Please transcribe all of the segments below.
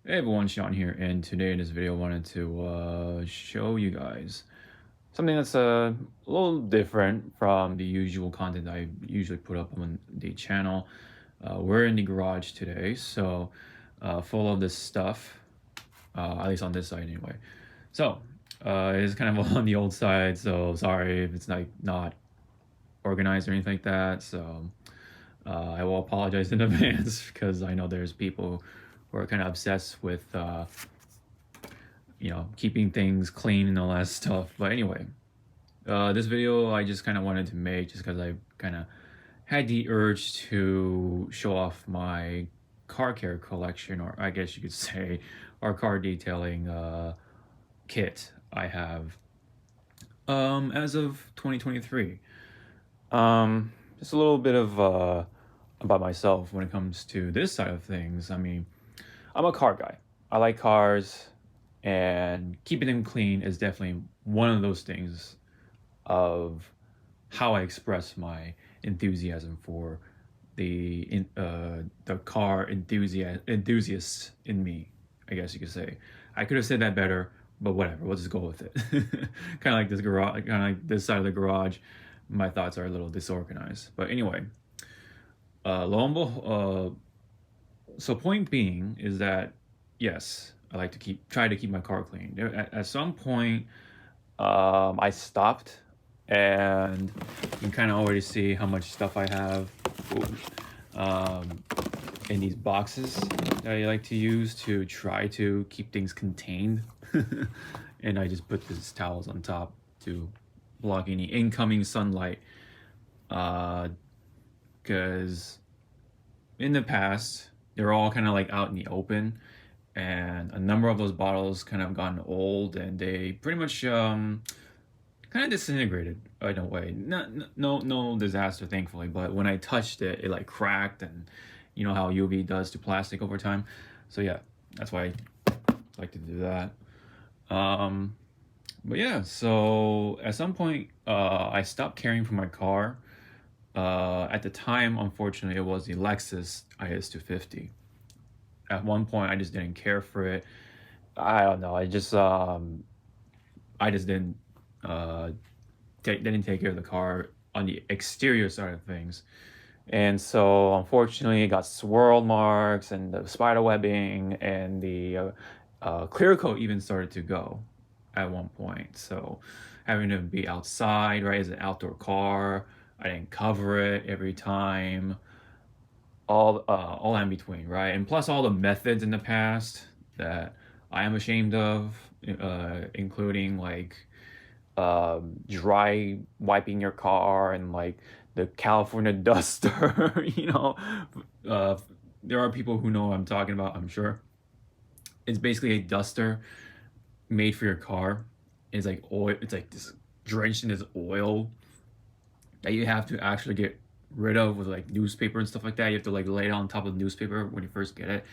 Hey everyone, Sean here, and today in this video I wanted to show you guys something that's a little different from the usual content I usually put up on the channel. We're in the garage today, so full of this stuff, at least on this side anyway. So it's kind of on the old side, so sorry if it's like not organized or anything like that. So I will apologize in advance because I know there's people who are kind of obsessed with keeping things clean and all that stuff. But anyway, this video I just kind of wanted to make just because I kind of had the urge to show off my car care collection, or I guess you could say our car detailing kit I have as of 2023. Just a little bit of about myself when it comes to this side of things. I mean, I'm a car guy. I like cars, and keeping them clean is definitely one of those things of how I express my enthusiasm for the car enthusiast in me. I guess you could say. I could have said that better, but whatever. We'll just go with it. Kind of like this garage, kind of like this side of the garage. My thoughts are a little disorganized, but anyway, lo and behold, so point being is that yes, I like to try to keep my car clean. At some point, I stopped, and you can kind of already see how much stuff I have in these boxes that I like to use to try to keep things contained. And I just put these towels on top to block any incoming sunlight. Because in the past, they're all kind of like out in the open, and a number of those bottles kind of gotten old, and they pretty much kind of disintegrated in a way. No disaster, thankfully, but when I touched it, it like cracked, and you know how UV does to plastic over time. So yeah, that's why I like to do that. But yeah, so at some point, I stopped caring for my car. At the time, unfortunately, it was the Lexus IS250. At one point, I just didn't care for it. I don't know. I just uh, didn't take care of the car on the exterior side of things, and so unfortunately, it got swirl marks and the spider webbing, and the clear coat even started to go at one point. So having to be outside, right, as an outdoor car, I didn't cover it every time, all in between, right? And plus all the methods in the past that I am ashamed of, including like dry wiping your car and like the California duster. Uh, there are people who know what I'm talking about, I'm sure. It's basically a duster made for your car. It's like oil. It's like this drenched in this oil that you have to actually get rid of with like newspaper and stuff like that. You have to like lay it on top of the newspaper when you first get it.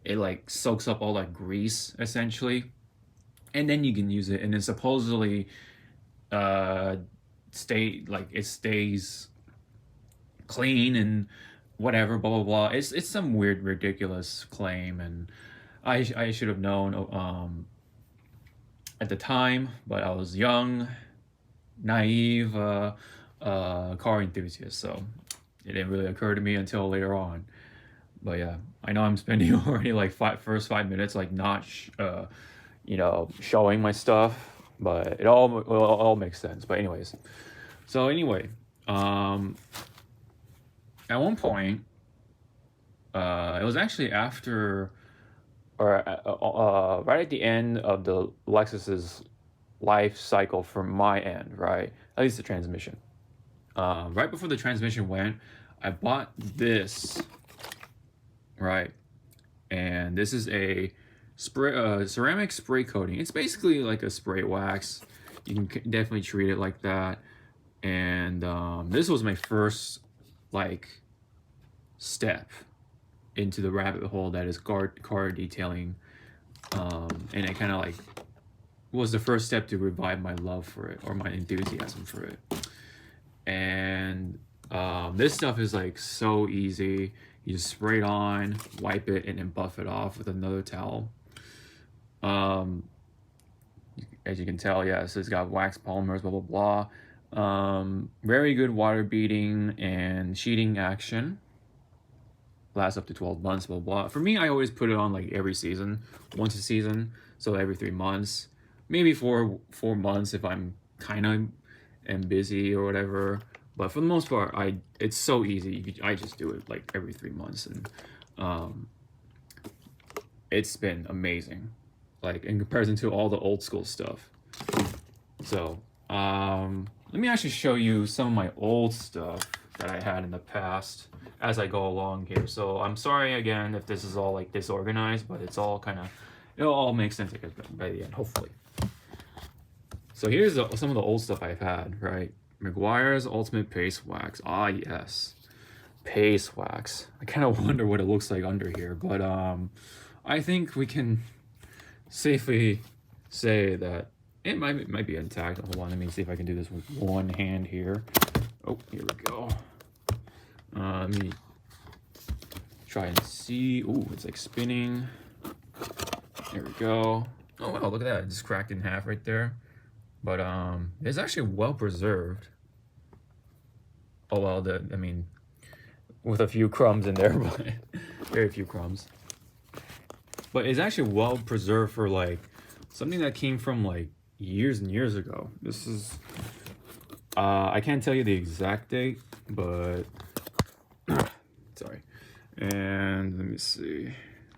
It like soaks up all that grease essentially, and then you can use it. And then supposedly, uh, it stays clean and whatever. Blah blah blah. It's some weird ridiculous claim, and I should have known at the time, but I was young, naive, car enthusiast, so it didn't really occur to me until later on. But yeah, I know I'm spending already like first 5 minutes like not showing my stuff, but it all makes sense. But anyways, so anyway, at one point, it was actually after, or right at the end of the Lexus's life cycle from my end, right? At least the transmission. Right before the transmission went, I bought this, right? And this is a ceramic spray coating. It's basically like a spray wax. You can definitely treat it like that. And this was my first like step into the rabbit hole that is car detailing, and it kind of like was the first step to revive my love for it or my enthusiasm for it. And this stuff is like so easy. You just spray it on, wipe it, and then buff it off with another towel. As you can tell, yes, it's got wax polymers, blah, blah, blah. Very good water beating and sheeting action. Lasts up to 12 months, blah, blah, blah. For me, I always put it on like every season, once a season. So every 3 months, maybe 4 months if I'm kind of am busy or whatever. But for the most part, it's so easy. I just do it like every 3 months, and it's been amazing, like in comparison to all the old school stuff. So let me actually show you some of my old stuff that I had in the past as I go along here. So I'm sorry again if this is all like disorganized, but it's all kind of, it'll all make sense by the end, hopefully. So here's some of the old stuff I've had, right? McGuire's Ultimate Paste Wax. Ah, yes. Paste Wax. I kind of wonder what it looks like under here, but I think we can safely say that it might be intact. Hold on, let me see if I can do this with one hand here. Oh, here we go. Let me try and see. Ooh, it's like spinning. There we go. Oh wow, look at that. It just cracked in half right there. But it's actually well preserved. Oh well, I mean, with a few crumbs in there, but very few crumbs. But it's actually well preserved for like something that came from like years and years ago. This is I can't tell you the exact date, but sorry. And let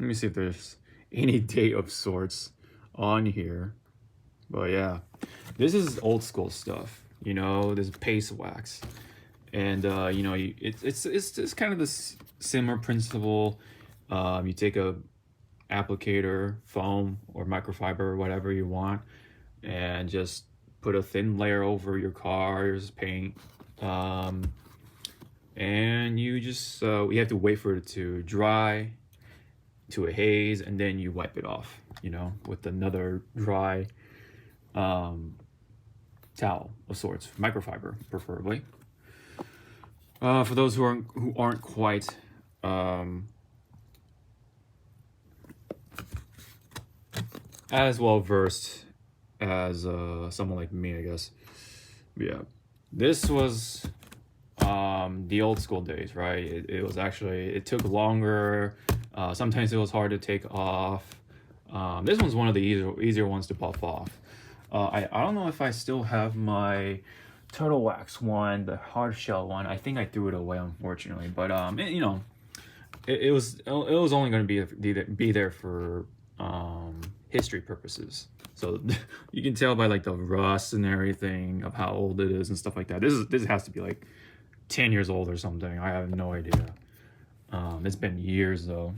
me see if there's any date of sorts on here. But yeah, this is old school stuff, you know, this paste wax. And you know, it's kind of this similar principle. You take a applicator, foam or microfiber or whatever you want, and just put a thin layer over your car's paint, and you just you have to wait for it to dry to a haze, and then you wipe it off, you know, with another dry towel of sorts, microfiber preferably. For those who aren't quite as well versed as someone like me, I guess. But yeah, this was the old school days, right? It was actually, it took longer. Sometimes it was hard to take off. This one's one of the easier ones to puff off. I don't know if I still have my turtle wax one, the hard shell one. I think I threw it away, unfortunately. But you know, it was only going to be there for history purposes. So you can tell by like the rust and everything of how old it is and stuff like that. This has to be like 10 years old or something. I have no idea. It's been years though,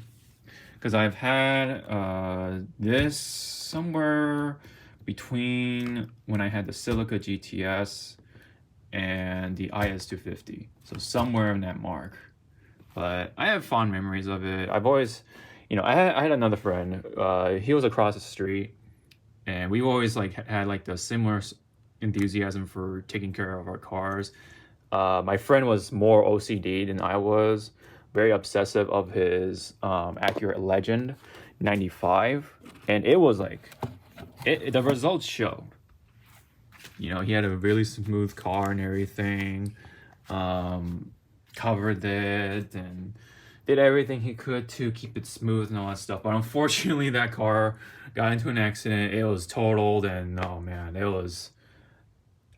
because I've had this somewhere between when I had the Silica GTS and the IS250, so somewhere in that mark. But I have fond memories of it. I've always, you know, I had another friend. He was across the street, and we always like had like the similar enthusiasm for taking care of our cars. My friend was more OCD than I was, very obsessive of his Accurate Legend 95, and it was like the results showed. You know, he had a really smooth car and everything, covered it and did everything he could to keep it smooth and all that stuff. But unfortunately, that car got into an accident. It was totaled, and oh man, it was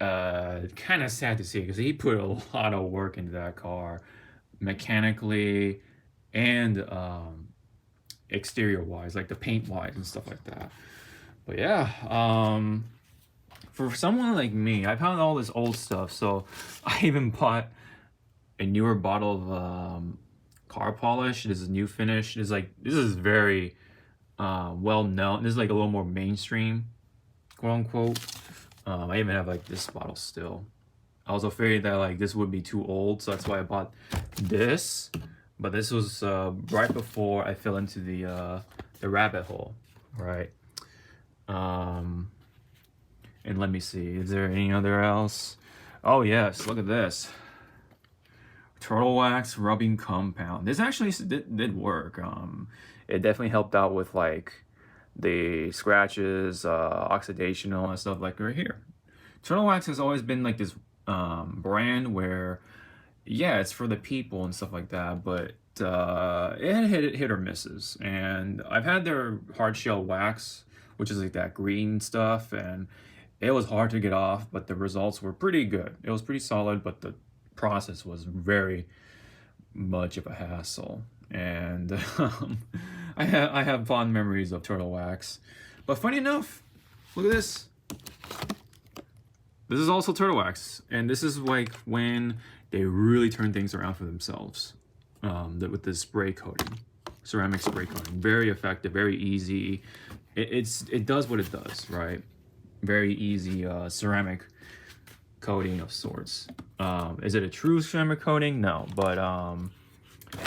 kind of sad to see, because he put a lot of work into that car, mechanically and exterior wise, like the paint wise and stuff like that. But yeah, for someone like me, I found all this old stuff, so I even bought a newer bottle of car polish. This is new finish. This is very well known. This is like a little more mainstream, quote unquote. I even have like this bottle still. I was afraid that like this would be too old, so that's why I bought this. But this was right before I fell into the rabbit hole, right? And let me see, is there any other else? Oh yes, look at this. We're Turtle wax rubbing compound. This actually did work. It definitely helped out with like the scratches, oxidation, all that stuff like right here. Turtle wax has always been like this brand where, yeah, it's for the people and stuff like that, but it hit or misses. And I've had their hard shell wax, which is like that green stuff, and it was hard to get off, but the results were pretty good. It was pretty solid, but the process was very much of a hassle. And I have fond memories of turtle wax. But funny enough, look at this. This is also turtle wax, and this is like when they really turn things around for themselves with this spray coating, ceramic spray coating. Very effective, very easy. It does what it does, right? Very easy ceramic coating of sorts. Is it a true ceramic coating? No, but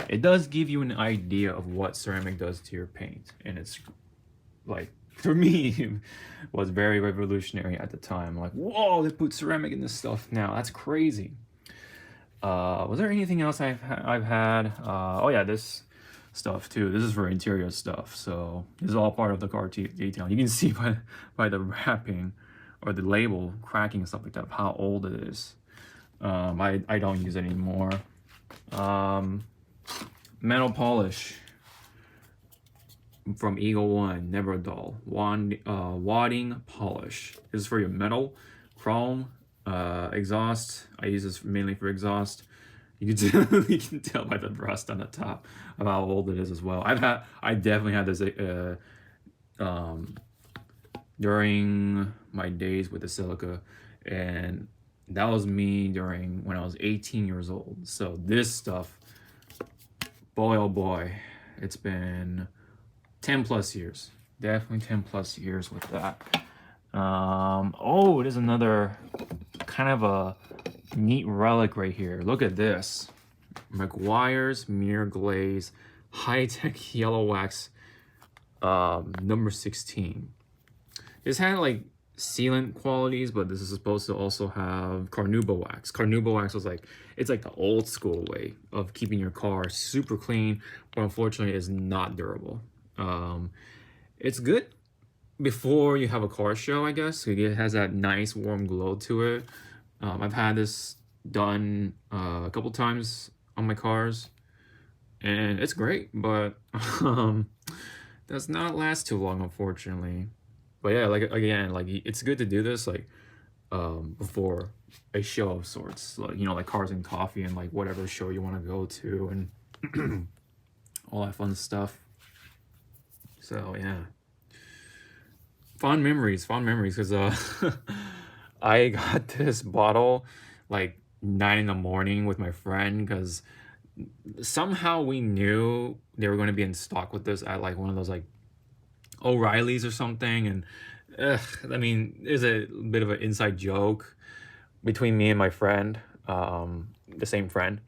it does give you an idea of what ceramic does to your paint, and it's like, for me, was very revolutionary at the time. Like, whoa, they put ceramic in this stuff now. That's crazy. Was there anything else I've had? Oh yeah, this stuff too. This is for interior stuff. So this is all part of the car detailing. You can see by the wrapping or the label cracking and stuff like that how old it is. I don't use it anymore. Metal polish from Eagle One, never dull. Wadding polish. This is for your metal, chrome, exhaust. I use this mainly for exhaust. You can tell by the rust on the top of how old it is as well. I definitely had this during my days with the silica, and that was me when I was 18 years old. So this stuff, boy oh boy, it's been 10 plus years. Definitely 10 plus years with that. Oh, there's another kind of a neat relic right here. Look at this. McGuire's Mirror Glaze High-Tech Yellow Wax number 16. This had like sealant qualities, but this is supposed to also have carnauba wax. Carnauba wax was like, it's like the old school way of keeping your car super clean, but unfortunately is not durable. It's good before you have a car show, I guess. It has that nice warm glow to it. I've had this done a couple times on my cars, and it's great, but does not last too long, unfortunately. But yeah, like again, like it's good to do this like before a show of sorts, like, you know, like Cars and Coffee and like whatever show you want to go to and all that fun stuff. So yeah, fond memories because I got this bottle like 9 in the morning with my friend because somehow we knew they were going to be in stock with this at like one of those like O'Reilly's or something, and I mean, there's a bit of an inside joke between me and my friend, the same friend,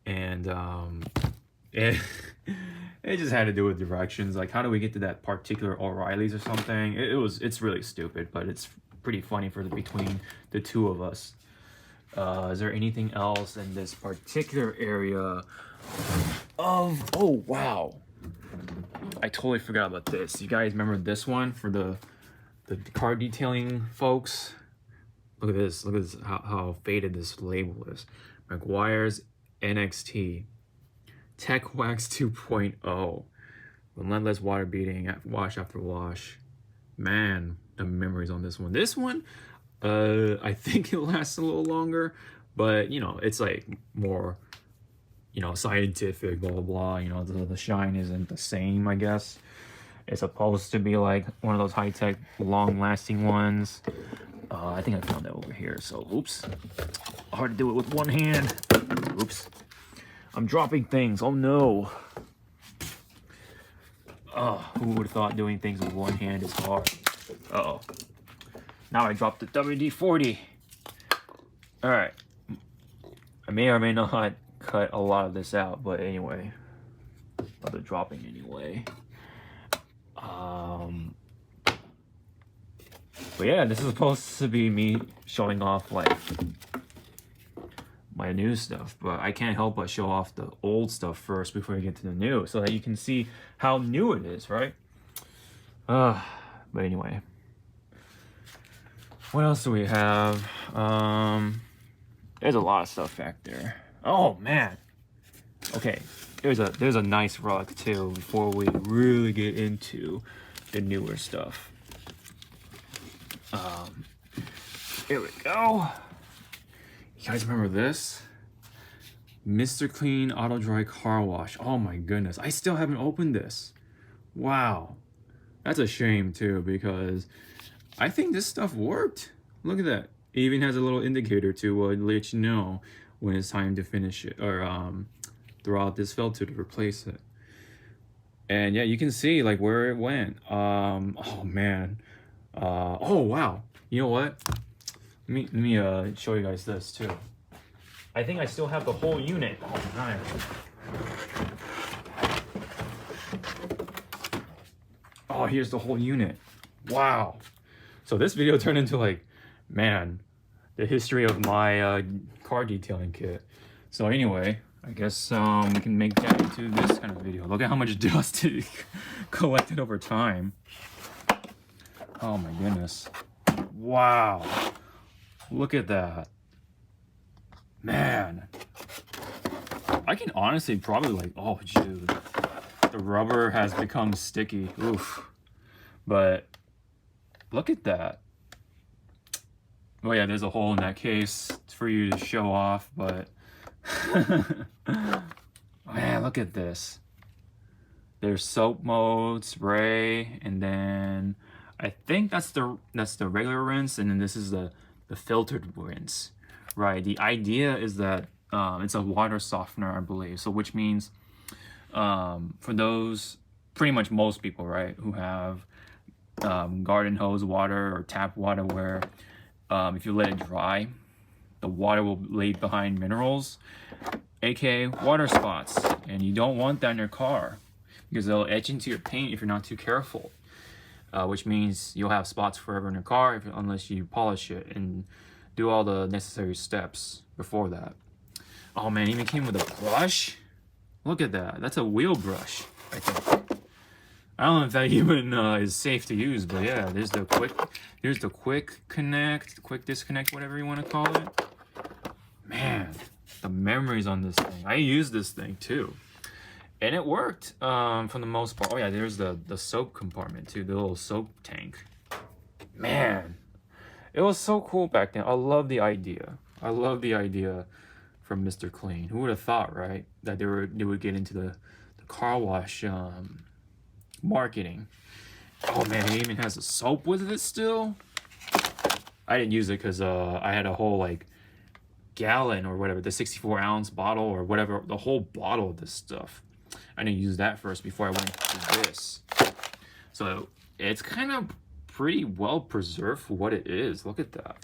and it just had to do with directions, like how do we get to that particular O'Reilly's or something. It's really stupid, but it's pretty funny between the two of us. Is there anything else in this particular area of, oh wow, I totally forgot about this. You guys remember this one for the car detailing folks? Look at this. Look at this. How faded this label is. McGuire's NXT Tech Wax 2.0. Relentless water beating, wash after wash. Man, the memories on this one. This one, I think it lasts a little longer, but you know, it's like more, you know, scientific, blah blah blah. You know, the shine isn't the same, I guess. It's supposed to be like one of those high-tech, long-lasting ones. I think I found that over here. So, oops, hard to do it with one hand. Oops, I'm dropping things. Oh no. Oh, who would have thought doing things with one hand is hard? Uh-oh. Now I dropped the WD-40. All right. I may or may not cut a lot of this out, but anyway, other dropping anyway. But yeah, this is supposed to be me showing off like my new stuff, but I can't help but show off the old stuff first before I get to the new, so that you can see how new it is, right? But anyway, what else do we have? There's a lot of stuff back there. Oh man. Okay, there's a nice rug too before we really get into the newer stuff. Here we go. You guys remember this? Mr. Clean Auto Dry Car Wash. Oh my goodness, I still haven't opened this. Wow, that's a shame too, because I think this stuff worked. Look at that. It even has a little indicator to let you know when it's time to finish it, or throw out this filter to replace it. And yeah, you can see like where it went. Oh man. Oh wow. You know what? Let me show you guys this too. I think I still have the whole unit. Oh nice. Oh, here's the whole unit. Wow. So this video turned into like, man, the history of my car detailing kit. So anyway, I guess we can make that into this kind of video. Look at how much dust it collected over time. Oh my goodness. Wow. Look at that. Man. I can honestly probably like, oh dude. The rubber has become sticky. Oof. But look at that. Oh yeah, there's a hole in that case for you to show off, but man, look at this. There's soap mode, spray, and then I think that's the regular rinse, and then this is the filtered rinse. Right. The idea is that it's a water softener, I believe. So which means for those, pretty much most people, right, who have garden hose water or tap water where if you let it dry, the water will leave behind minerals, aka water spots, and you don't want that in your car because they'll etch into your paint if you're not too careful, which means you'll have spots forever in your car unless you polish it and do all the necessary steps before that. Oh man, it even came with a brush. Look at that. That's a wheel brush, I think. I don't know if that even is safe to use, but yeah, there's the quick connect, quick disconnect, whatever you want to call it. Man, the memories on this thing. I used this thing too, and it worked for the most part. Oh yeah, there's the soap compartment too, the little soap tank. Man, it was so cool back then. I love the idea. I love the idea from Mr. Clean. Who would have thought, right, that they would get into the car wash marketing. Oh man, it even has a soap with it still. I didn't use it because I had a whole like gallon or whatever, the 64-ounce bottle or whatever, the whole bottle of this stuff. I didn't use that first before I went to this. So it's kind of pretty well preserved for what it is. Look at that.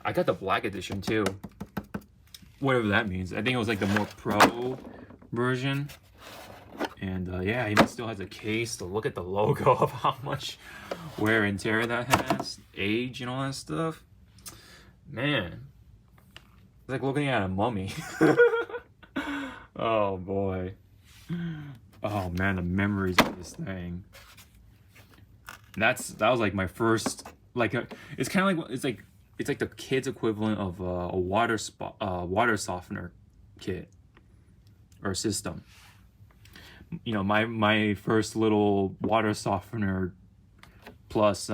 I got the black edition too. Whatever that means. I think it was like the more pro version. And yeah, it even still has a case to look at the logo of how much wear and tear that has, age and all that stuff. Man, it's like looking at a mummy. Oh boy. Oh man, the memories of this thing. That was like my first, like it's kind of like it's like the kid's equivalent of a water softener kit or system. You know, my first little water softener plus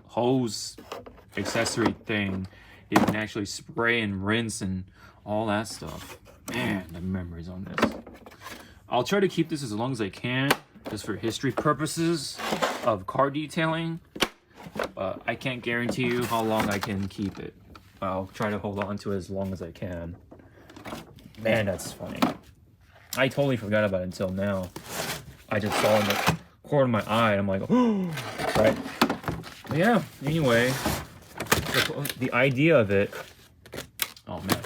hose accessory thing. You can actually spray and rinse and all that stuff. Man, the memories on this. I'll try to keep this as long as I can, just for history purposes of car detailing. But I can't guarantee you how long I can keep it. I'll try to hold on to it as long as I can. Man, that's funny. I totally forgot about it until now. I just saw it in the corner of my eye and I'm like, oh, right. But yeah, anyway, the idea of it, oh man,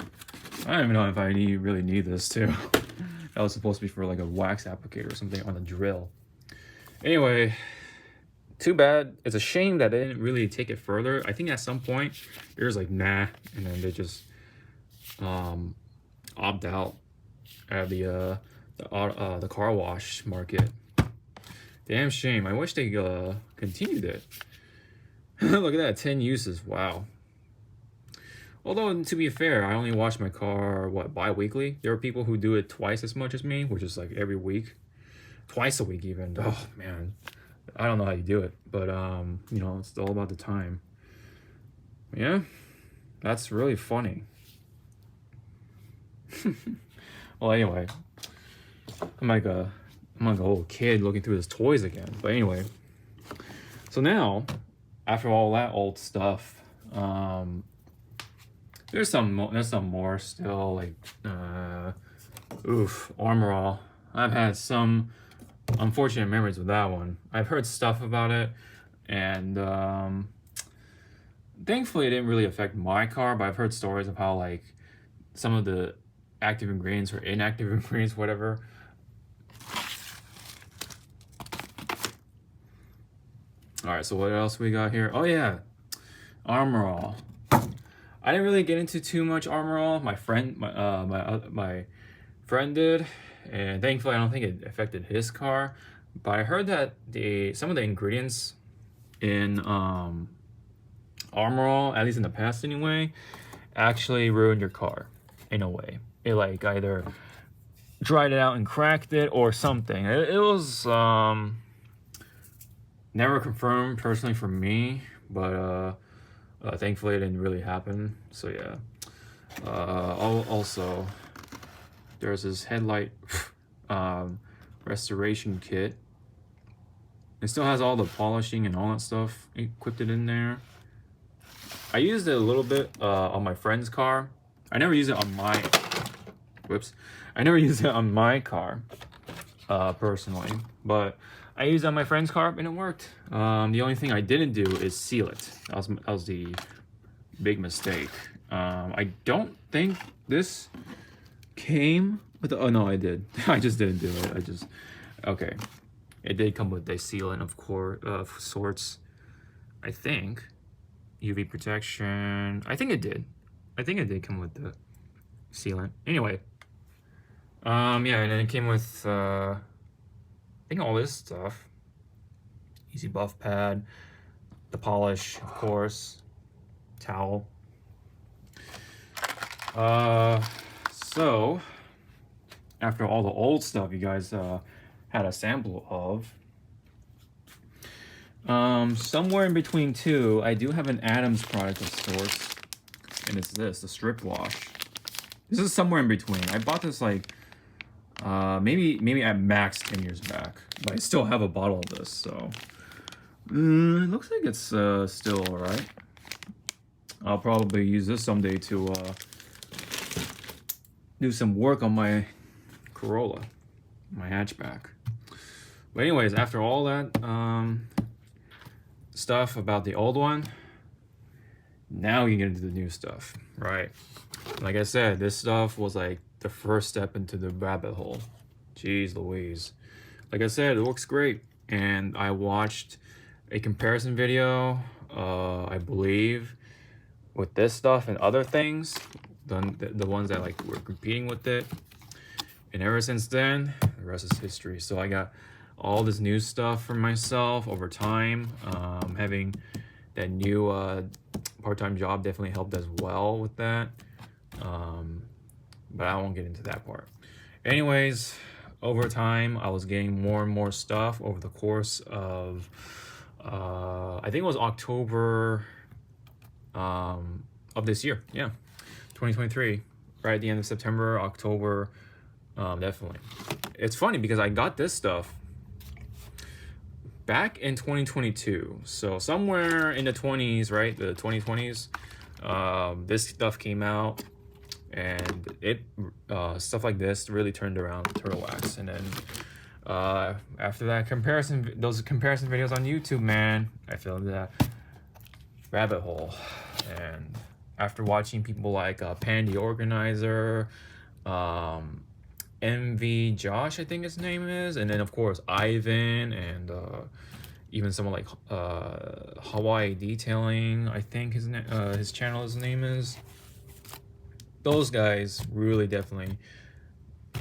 I don't even know if I really need this too. That was supposed to be for like a wax applicator or something on a drill. Anyway, too bad. It's a shame that they didn't really take it further. I think at some point, they was like, nah, and then they just um, opt out of the car wash market. Damn shame. I wish they continued it. Look at that, 10 uses. Wow. Although, to be fair, I only wash my car, what, bi-weekly? There are people who do it twice as much as me, which is like every week. Twice a week, even. Oh, man. I don't know how you do it. But, you know, it's all about the time. Yeah? That's really funny. Well, anyway. I'm like a little kid looking through his toys again. But anyway. So now, after all that old stuff, there's some more still, like Armor All. I've had some unfortunate memories with that one. I've heard stuff about it, and thankfully it didn't really affect my car, but I've heard stories of how like some of the active ingredients or inactive ingredients, whatever. All right, so what else we got here? Oh yeah, Armor All. I didn't really get into too much Armor All. My friend did, and thankfully I don't think it affected his car. But I heard that some of the ingredients in Armor All, at least in the past anyway, actually ruined your car in a way. It like either dried it out and cracked it or something. It was never confirmed personally for me, but thankfully it didn't really happen. So yeah. Also, there's this headlight restoration kit. It still has all the polishing and all that stuff equipped in there. I used it a little bit on my friend's car. I never used it on my I never used it on my car personally, but I used it on my friend's car and it worked. The only thing I didn't do is seal it. That was the big mistake. I don't think this came with oh no, I did. I just didn't do it. Okay. It did come with a sealant of sorts. I think. UV protection. I think it did. I think it did come with the sealant. Anyway. Yeah, and then it came with I think all this stuff. Easy buff pad, the polish, of course, towel. So after all the old stuff you guys had a sample of, somewhere in between two, I do have an Adams product of sorts, and it's this, the strip wash. This is somewhere in between. I bought this like maybe at max 10 years back, but I still have a bottle of this, so it looks like it's still all right. I'll probably use this someday to do some work on my Corolla, my hatchback. But anyways, after all that stuff about the old one, now you get into the new stuff, right? Like I said, this stuff was like the first step into the rabbit hole. Jeez Louise. Like I said, it looks great. And I watched a comparison video, I believe, with this stuff and other things, the ones that like were competing with it. And ever since then, the rest is history. So I got all this new stuff for myself over time. Having that new part-time job definitely helped as well with that. But I won't get into that part. Anyways, over time, I was getting more and more stuff over the course of, I think it was October of this year. Yeah, 2023. Right at the end of September, October, definitely. It's funny because I got this stuff back in 2022. So somewhere in the 20s, right? The 2020s, this stuff came out. And it stuff like this really turned around Turtle Wax. And then after that those comparison videos on YouTube, man, I fell into that rabbit hole. And after watching people like Pandy Organizer, MV Josh, I think his name is, and then of course Ivan, and even someone like Hawaii Detailing, I think his channel's name is. those guys really definitely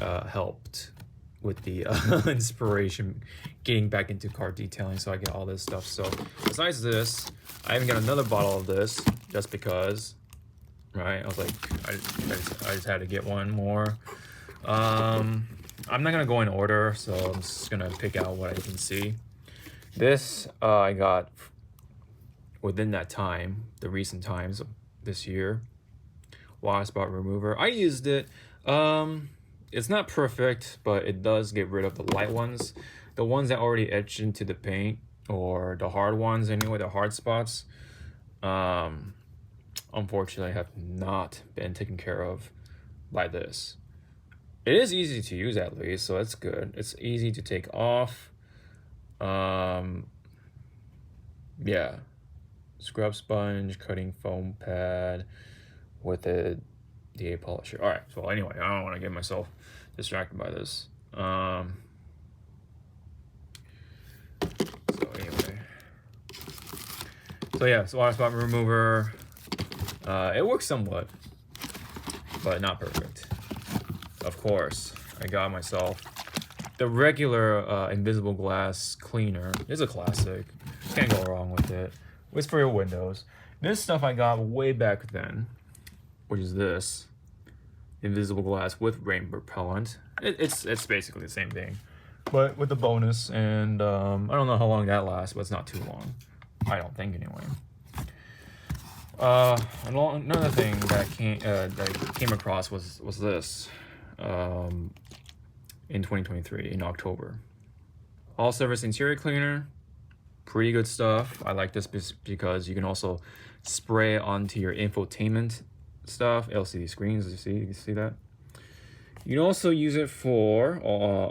helped with the inspiration getting back into car detailing, so I get all this stuff. So besides this, I even got another bottle of this just because, right? I was like, I just had to get one more. I'm not gonna go in order, so I'm just gonna pick out what I can see. This I got within that time, the recent times of this year. Water spot remover. I used it. It's not perfect, but it does get rid of the light ones. The ones that already etched into the paint, or the hard ones anyway, the hard spots, unfortunately have not been taken care of by this. It is easy to use at least, so that's good. It's easy to take off. Yeah. Scrub sponge, cutting foam pad with a DA polisher. All right, so anyway, I don't want to get myself distracted by this. So anyway. So yeah, so water spot remover. It works somewhat, but not perfect. Of course, I got myself the regular invisible glass cleaner. It's a classic. Can't go wrong with it. It's for your windows. This stuff I got way back then, which is this invisible glass with rain repellent. It's basically the same thing, but with the bonus. And I don't know how long that lasts, but it's not too long. I don't think anyway. Another thing that came across was this in 2023 in October. All surface interior cleaner, pretty good stuff. I like this because you can also spray onto your infotainment stuff, LCD screens. You see that? You can also use it for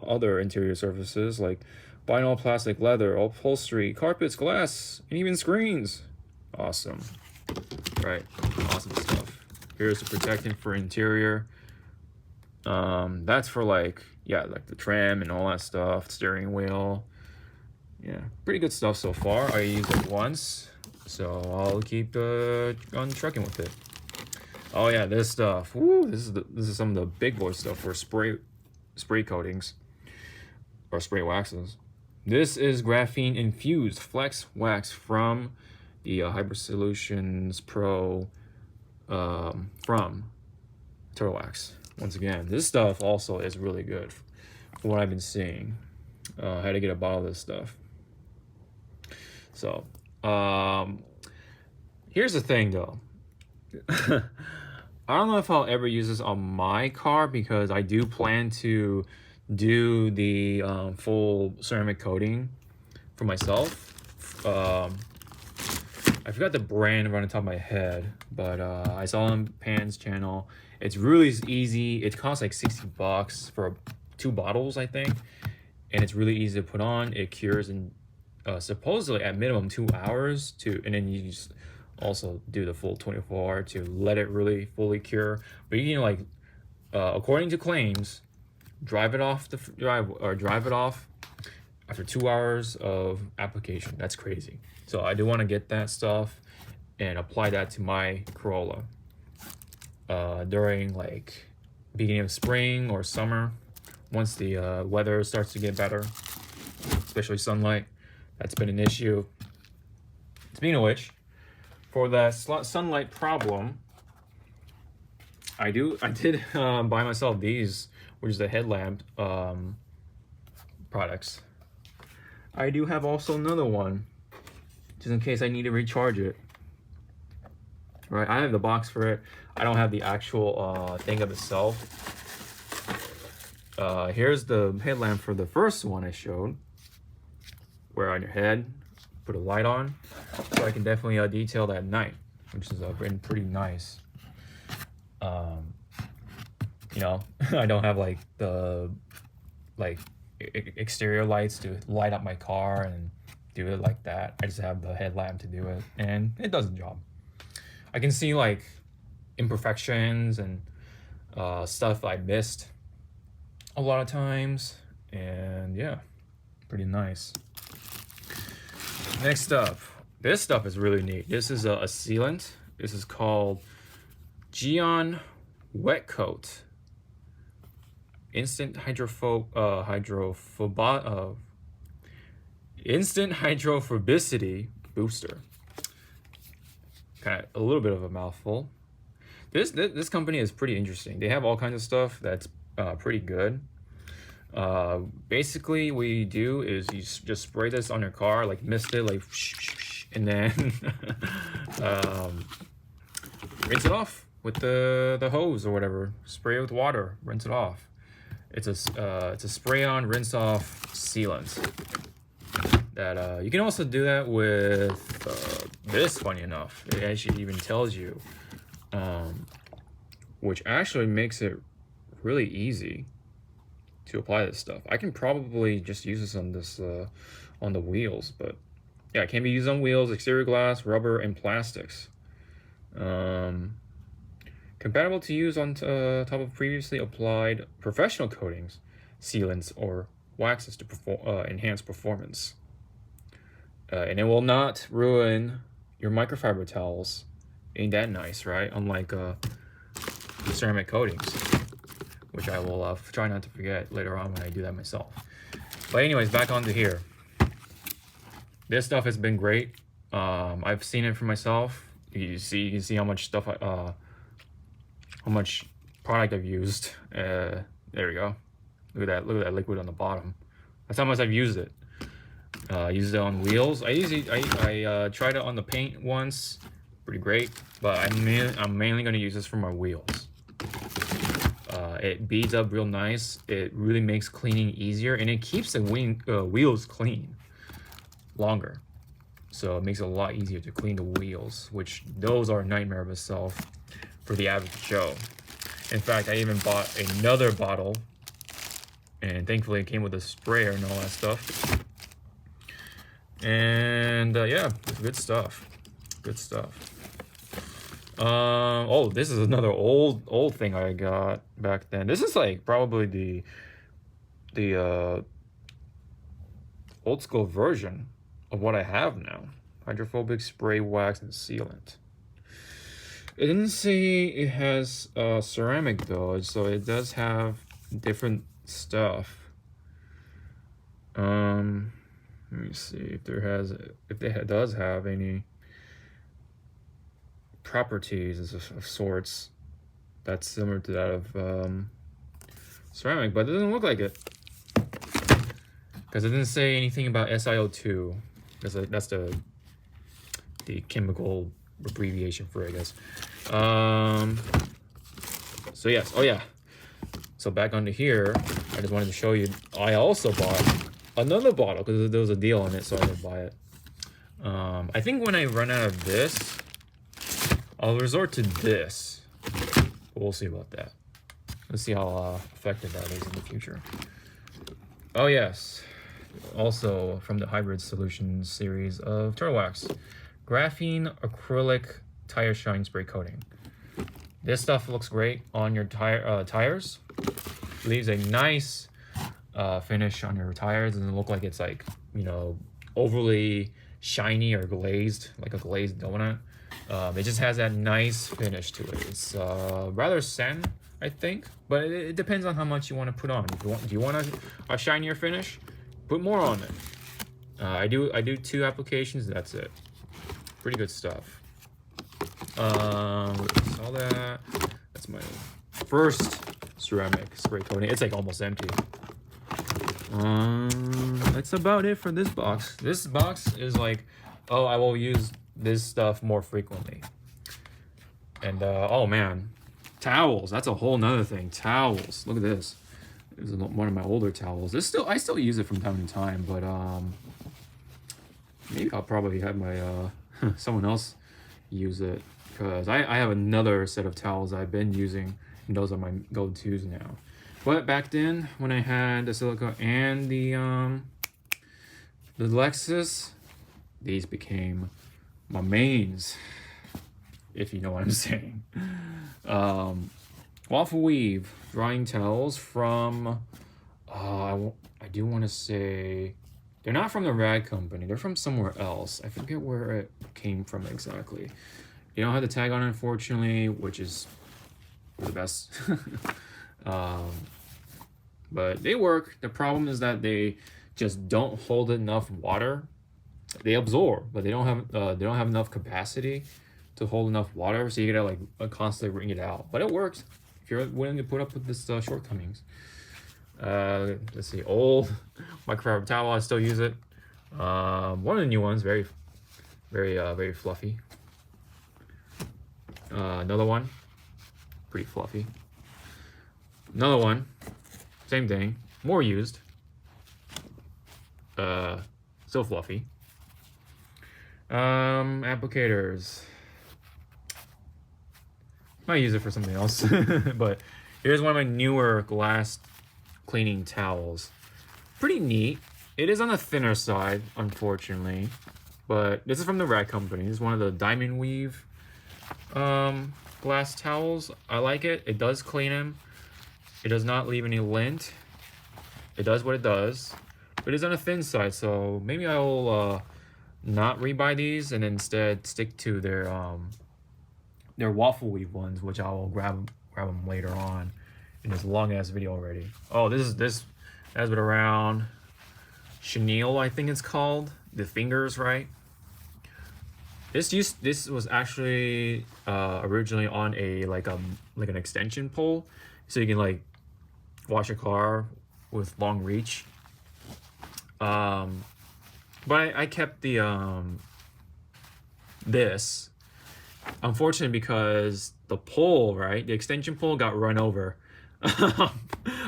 other interior surfaces like vinyl, plastic, leather, upholstery, carpets, glass, and even screens. Awesome. Right, awesome stuff. Here's the protectant for interior. That's for like the trim and all that stuff, steering wheel. Yeah, pretty good stuff so far. I used it once, so I'll keep on trucking with it. Oh yeah, this stuff. Woo, this is some of the big boy stuff for spray coatings or spray waxes. This is graphene infused flex wax from the Hyper Solutions Pro from Turtle Wax. Once again, this stuff also is really good from what I've been seeing. I had to get a bottle of this stuff. So, here's the thing though. I don't know if I'll ever use this on my car because I do plan to do the full ceramic coating for myself. I forgot the brand right on top of my head, but I saw on Pan's channel. It's really easy. It costs like $60 for 2 bottles, I think, and it's really easy to put on. It cures in supposedly at minimum 2 hours and then you just also do the full 24-hour to let it really fully cure. But you can like, according to claims, drive it off after 2 hours of application. That's crazy. So I do want to get that stuff and apply that to my Corolla during like beginning of spring or summer, once the weather starts to get better, especially sunlight. That's been an issue. Speaking of which, for that sunlight problem, I did buy myself these, which is the headlamp products. I do have also another one, just in case I need to recharge it. Right, I have the box for it. I don't have the actual thing of itself. Here's the headlamp for the first one I showed. Wear on your head, put a light on, so I can definitely detail that at night, which has been pretty nice. You know, I don't have like the exterior lights to light up my car and do it like that. I just have the headlamp to do it, and it does the job. I can see like imperfections and stuff I missed a lot of times, and yeah, pretty nice. Next up, this stuff is really neat. This is a sealant. This is called Geon Wet coat. Instant instant hydrophobicity booster. Kind of a little bit of a mouthful. This company is pretty interesting. They have all kinds of stuff that's pretty good. Basically, what you do is you just spray this on your car, like mist it, like, and then rinse it off with the hose or whatever. Spray it with water, rinse it off. It's a spray on, rinse off sealant. That you can also do that with this. Funny enough, it actually even tells you, which actually makes it really easy to apply this stuff. I can probably just use this on the wheels, but yeah, it can be used on wheels, exterior glass, rubber, and plastics. Compatible to use on top of previously applied professional coatings, sealants, or waxes to enhance performance. And it will not ruin your microfiber towels. Ain't that nice, right? Unlike ceramic coatings, which I will try not to forget later on when I do that myself. But anyways, back onto here. This stuff has been great. I've seen it for myself. You can see how much stuff how much product I've used. There we go. Look at that liquid on the bottom. That's how much I've used it. Used it on wheels. I tried it on the paint once. Pretty great. But I'm mainly going to use this for my wheels. It beads up real nice. It really makes cleaning easier, and it keeps the wheels clean longer. So it makes it a lot easier to clean the wheels, which those are a nightmare of itself for the average Joe. In fact, I even bought another bottle, and thankfully it came with a sprayer and all that stuff. And yeah, good stuff. Good stuff. Oh, this is another old thing I got back then. This is like probably the old school version of what I have now. Hydrophobic spray wax and sealant. It didn't say it has ceramic though, so it does have different stuff. Let me see if it does have any properties of sorts that's similar to that of ceramic, but it doesn't look like it because it didn't say anything about SiO2. That's the chemical abbreviation for it, I guess. So yes, oh yeah. So back onto here, I just wanted to show you. I also bought another bottle because there was a deal on it, so I didn't buy it. I think when I run out of this, I'll resort to this. But we'll see about that. Let's see how effective that is in the future. Oh yes, also from the Hybrid Solutions series of Turtle Wax, graphene acrylic tire shine spray coating. This stuff looks great on your tires. Leaves a nice finish on your tires. It doesn't look like it's like, you know, overly shiny or glazed, like a glazed donut. It just has that nice finish to it. It's rather sand, I think, but it depends on how much you want to put on. Do you want a shinier finish? Put more on it. I do 2 applications. That's it. Pretty good stuff. All that. That's my first ceramic spray coating. It's like almost empty. That's about it for this box. This box is like, oh, I will use this stuff more frequently. And oh man, towels. That's a whole nother thing. Towels. Look at this. This is one of my older towels. I still use it from time to time, but maybe I'll probably have my someone else use it, because I have another set of towels I've been using, and those are my go-tos now. But back then, when I had the silica and the Lexus, these became my mains, if you know what I'm saying. Waffle Weave drying towels from, I do want to say, they're not from the Rag Company. They're from somewhere else. I forget where it came from exactly. They don't have the tag on it, unfortunately, which is the best. um, but they work. The problem is that they just don't hold enough water. They absorb, but they don't have enough capacity to hold enough water. So you gotta like constantly wring it out. But it works if you're willing to put up with this shortcomings. Let's see, old microfiber towel. I still use it. One of the new ones, very fluffy. Another one, pretty fluffy. Another one, same thing, more used. Still fluffy. Applicators. Might use it for something else. But here's one of my newer glass cleaning towels. Pretty neat. It is on the thinner side, unfortunately. But this is from the Rag Company. This is one of the diamond weave glass towels. I like it. It does clean them. It does not leave any lint. It does what it does. But it's on the thin side, so maybe I will not rebuy these and instead stick to their waffle weave ones, which I will grab them later on in this long ass video already. Oh, this has been around. Chenille, I think it's called. The fingers, right? This was actually originally on a like an extension pole, so you can like wash your car with long reach. But I kept the this, unfortunately, because the pole, right, the extension pole got run over,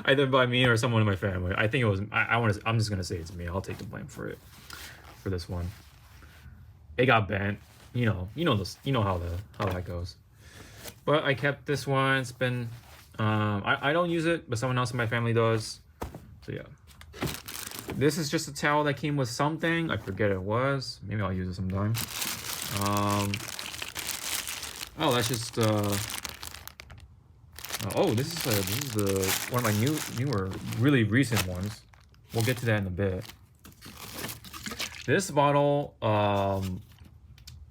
either by me or someone in my family. I think it was. I'm just gonna say it's me. I'll take the blame for it, for this one. It got bent. You know how that goes. But I kept this one. It's been. I don't use it, but someone else in my family does. So yeah. This is just a towel that came with something. I forget it was. Maybe I'll use it sometime. Oh, that's just. Oh, this is the one of my newer, really recent ones. We'll get to that in a bit. This bottle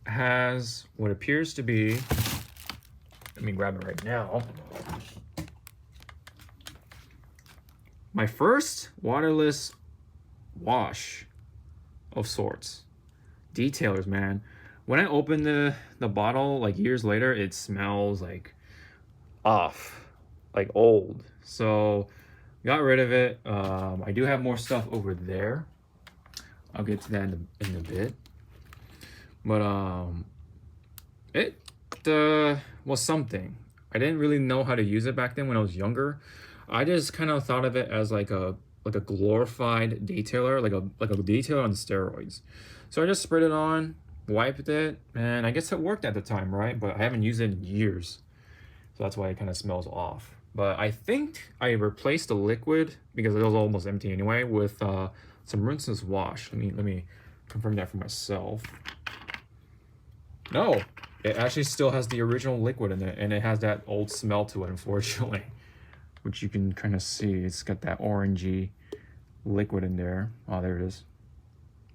has what appears to be. Let me grab it right now. My first waterless wash of sorts. Detailers, man. When I opened the bottle like years later, it smells like off, like old. So got rid of it. I do have more stuff over there. I'll get to that in a bit. But it was something. I didn't really know how to use it back then when I was younger. I just kind of thought of it as like a glorified detailer, like a detailer on steroids. So I just sprayed it on, wiped it, and I guess it worked at the time, right? But I haven't used it in years, so that's why it kind of smells off. But I think I replaced the liquid, because it was almost empty anyway, with some rinseless wash. Let me confirm that for myself. No, it actually still has the original liquid in it, and it has that old smell to it, unfortunately, which you can kind of see. It's got that orangey liquid in there. Oh, there it is.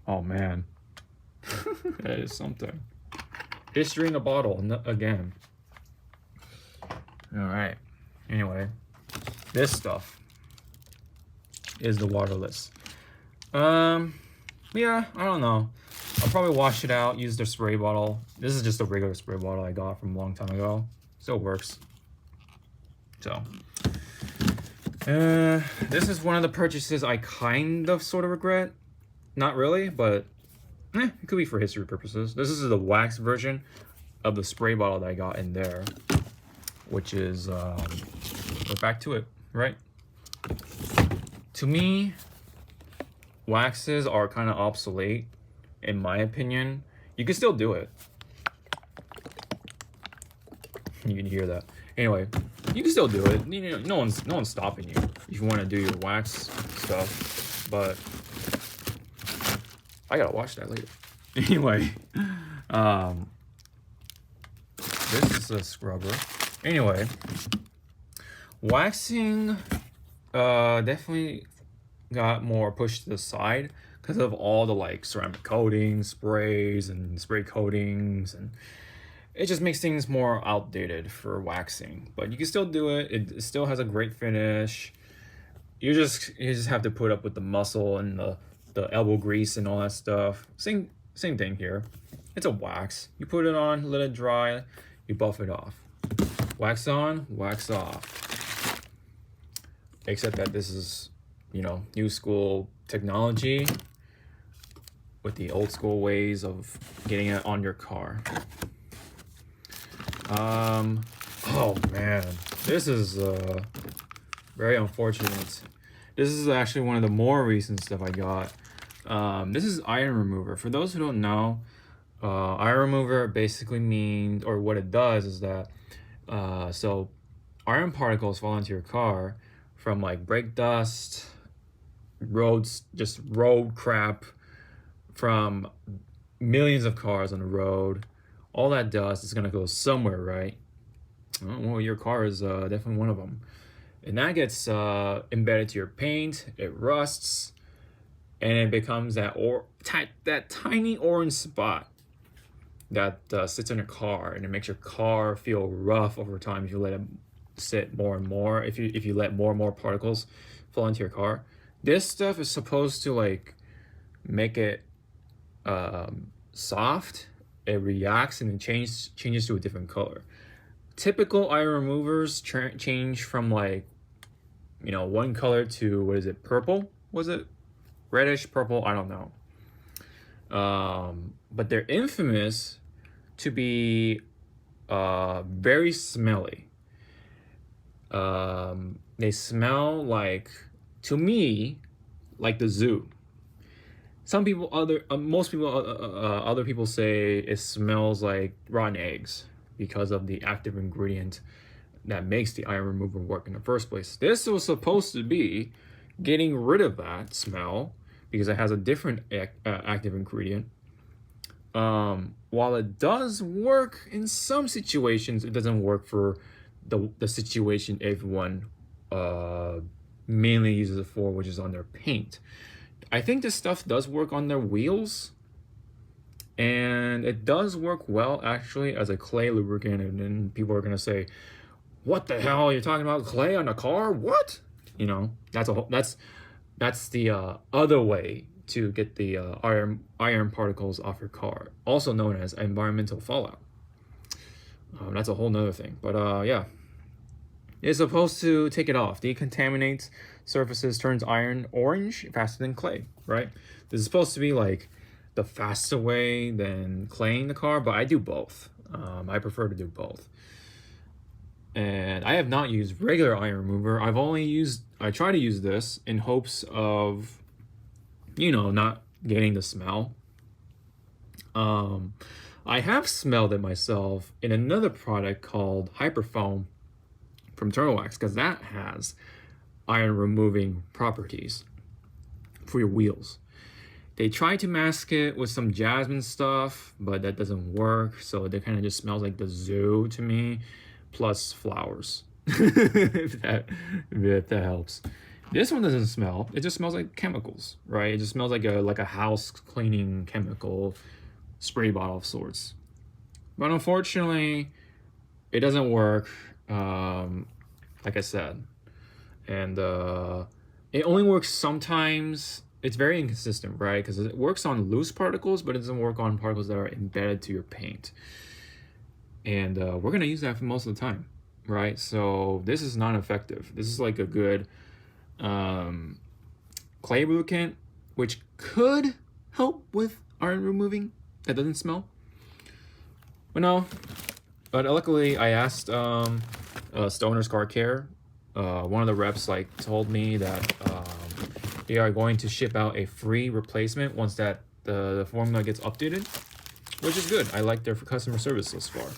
Oh man, that is something. History in a bottle again. All right. Anyway, this stuff is the waterless. Yeah, I don't know. I'll probably wash it out, use the spray bottle. This is just a regular spray bottle I got from a long time ago. Still works. So, this is one of the purchases I kind of sort of regret. Not really, but it could be for history purposes. This is the wax version of the spray bottle that I got in there, which is, we're back to it, right? To me, waxes are kind of obsolete, in my opinion. You can still do it. You can hear that. Anyway, you can still do it. You know, no one's stopping you if you want to do your wax stuff. But I gotta watch that later. Anyway, this is a scrubber. Anyway, waxing definitely got more pushed to the side because of all the like ceramic coatings, sprays, and spray coatings, and it just makes things more outdated for waxing. But you can still do it. It still has a great finish. You just have to put up with the muscle and the elbow grease and all that stuff. Same thing here. It's a wax. You put it on, let it dry, you buff it off. Wax on, wax off. Except that this is, new school technology with the old school ways of getting it on your car. Oh man, this is very unfortunate. This is actually one of the more recent stuff I got. This is iron remover. For those who don't know, iron remover basically means, or what it does is that, so iron particles fall into your car from like brake dust, just road crap from millions of cars on the road. All that dust is gonna go somewhere, right? Well, your car is definitely one of them. And that gets embedded to your paint, it rusts, and it becomes that tiny orange spot that sits in your car, and it makes your car feel rough over time if you let it sit more and more, if you let more and more particles fall into your car. This stuff is supposed to like make it soft. It reacts and it changes to a different color. Typical iron removers change from like, one color to, what is it, purple? Was it reddish purple? I don't know. But they're infamous to be very smelly. They smell like, to me, like the zoo. Some people, other people say it smells like rotten eggs because of the active ingredient that makes the iron remover work in the first place. This was supposed to be getting rid of that smell because it has a different active ingredient. While it does work in some situations, it doesn't work for the situation everyone mainly uses it for, which is on their paint. I think this stuff does work on their wheels, and it does work well actually as a clay lubricant. And then people are gonna say, "What the hell? You're talking about clay on a car? What?" That's the other way to get the iron particles off your car, also known as environmental fallout. That's a whole nother thing. But yeah, it's supposed to take it off, decontaminates surfaces, turns iron orange faster than clay, right? This is supposed to be like the faster way than claying the car, but I do both. I prefer to do both. And I have not used regular iron remover. I try to use this in hopes of, not getting the smell. I have smelled it myself in another product called Hyperfoam from Turtle Wax, because that has iron removing properties for your wheels. They try to mask it with some jasmine stuff, but that doesn't work. So it kind of just smells like the zoo to me, plus flowers. if that helps. This one doesn't smell. It just smells like chemicals, right? It just smells like a house cleaning chemical spray bottle of sorts. But unfortunately, it doesn't work. Like I said, and it only works sometimes. It's very inconsistent, right? Because it works on loose particles, but it doesn't work on particles that are embedded to your paint. And we're gonna use that for most of the time, right? So this is not effective. This is like a good clay lubricant, which could help with iron removing that doesn't smell. But no. But luckily, I asked Stoner's Car Care. One of the reps told me that they are going to ship out a free replacement once that the formula gets updated, which is good. I like their customer service thus far.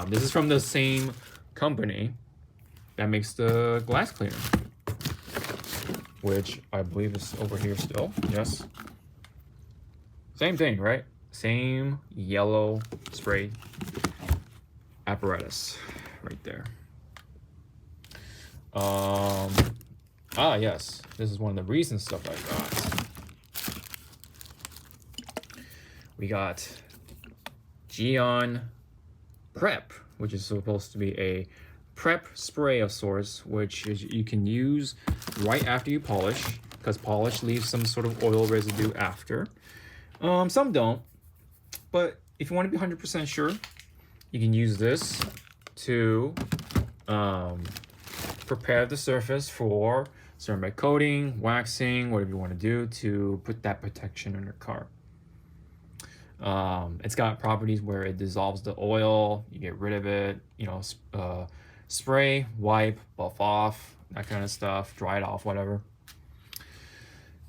This is from the same company that makes the glass cleaner, which I believe is over here still. Yes. Same thing, right? Same yellow spray apparatus right there. Yes, this is one of the recent stuff I got. We got Geon prep, which is supposed to be a prep spray of sorts, which is, you can use right after you polish, because polish leaves some sort of oil residue after. Some don't, but if you want to be 100% sure, you can use this to prepare the surface for ceramic coating, waxing, whatever you want to do to put that protection in your car. It's got properties where it dissolves the oil, you get rid of it, you know, spray, wipe, buff off, that kind of stuff, dry it off, whatever.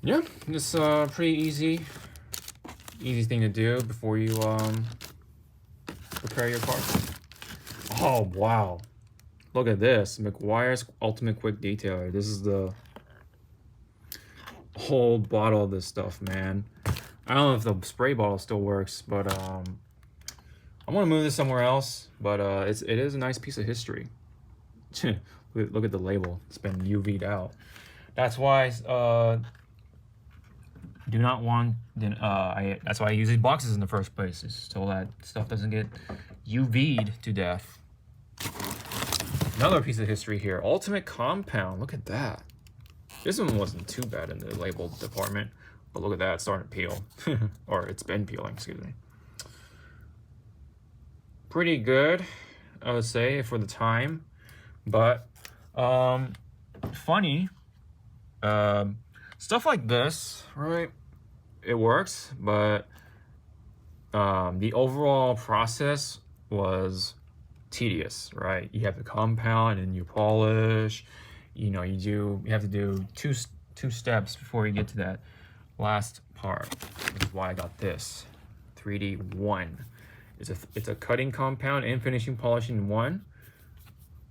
Yeah, it's pretty easy thing to do before you prepare your car. Oh wow, look at this, McGuire's Ultimate Quick Detailer. This is the whole bottle of this stuff, man. I don't know if the spray bottle still works, but I'm gonna move this somewhere else. But it is a nice piece of history. Look at the label. It's been UV'd out. That's why do not want. That's why I use these boxes in the first place, is so that stuff doesn't get UV'd to death. Another piece of history here. Ultimate Compound. Look at that. This one wasn't too bad in the label department, but look at that. It's starting to peel, or it's been peeling. Excuse me. Pretty good, I would say, for the time, but funny. Stuff like this, right? It works, but the overall process was tedious, right? You have the compound and you polish. You know, you have to do two steps before you get to that last part, which is why I got this 3D1. It's a cutting compound and finishing polishing in one.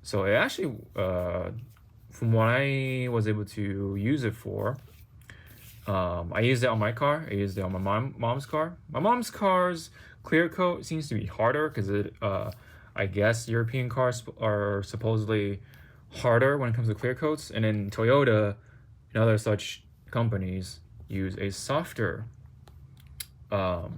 So it actually, from what I was able to use it for, I used it on my car. I used it on my mom's car. My mom's car's clear coat seems to be harder because I guess European cars are supposedly harder when it comes to clear coats, and then Toyota and other such companies use a softer clear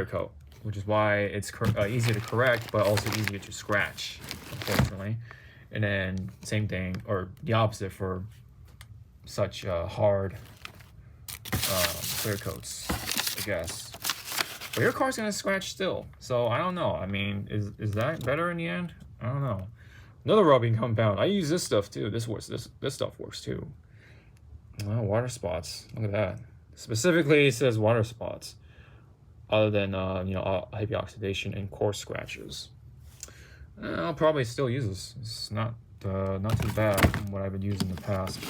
coat, which is why it's easier to correct but also easier to scratch, unfortunately. And then same thing, or the opposite for such hard clear coats, I guess. But your car's gonna scratch still, so I don't know. I mean, is that better in the end? I don't know. Another rubbing compound. I use this stuff too. This stuff works too. Oh, water spots. Look at that. Specifically, it says water spots. Other than you know, heavy oxidation and coarse scratches. I'll probably still use this. It's not too bad from what I've been using in the past.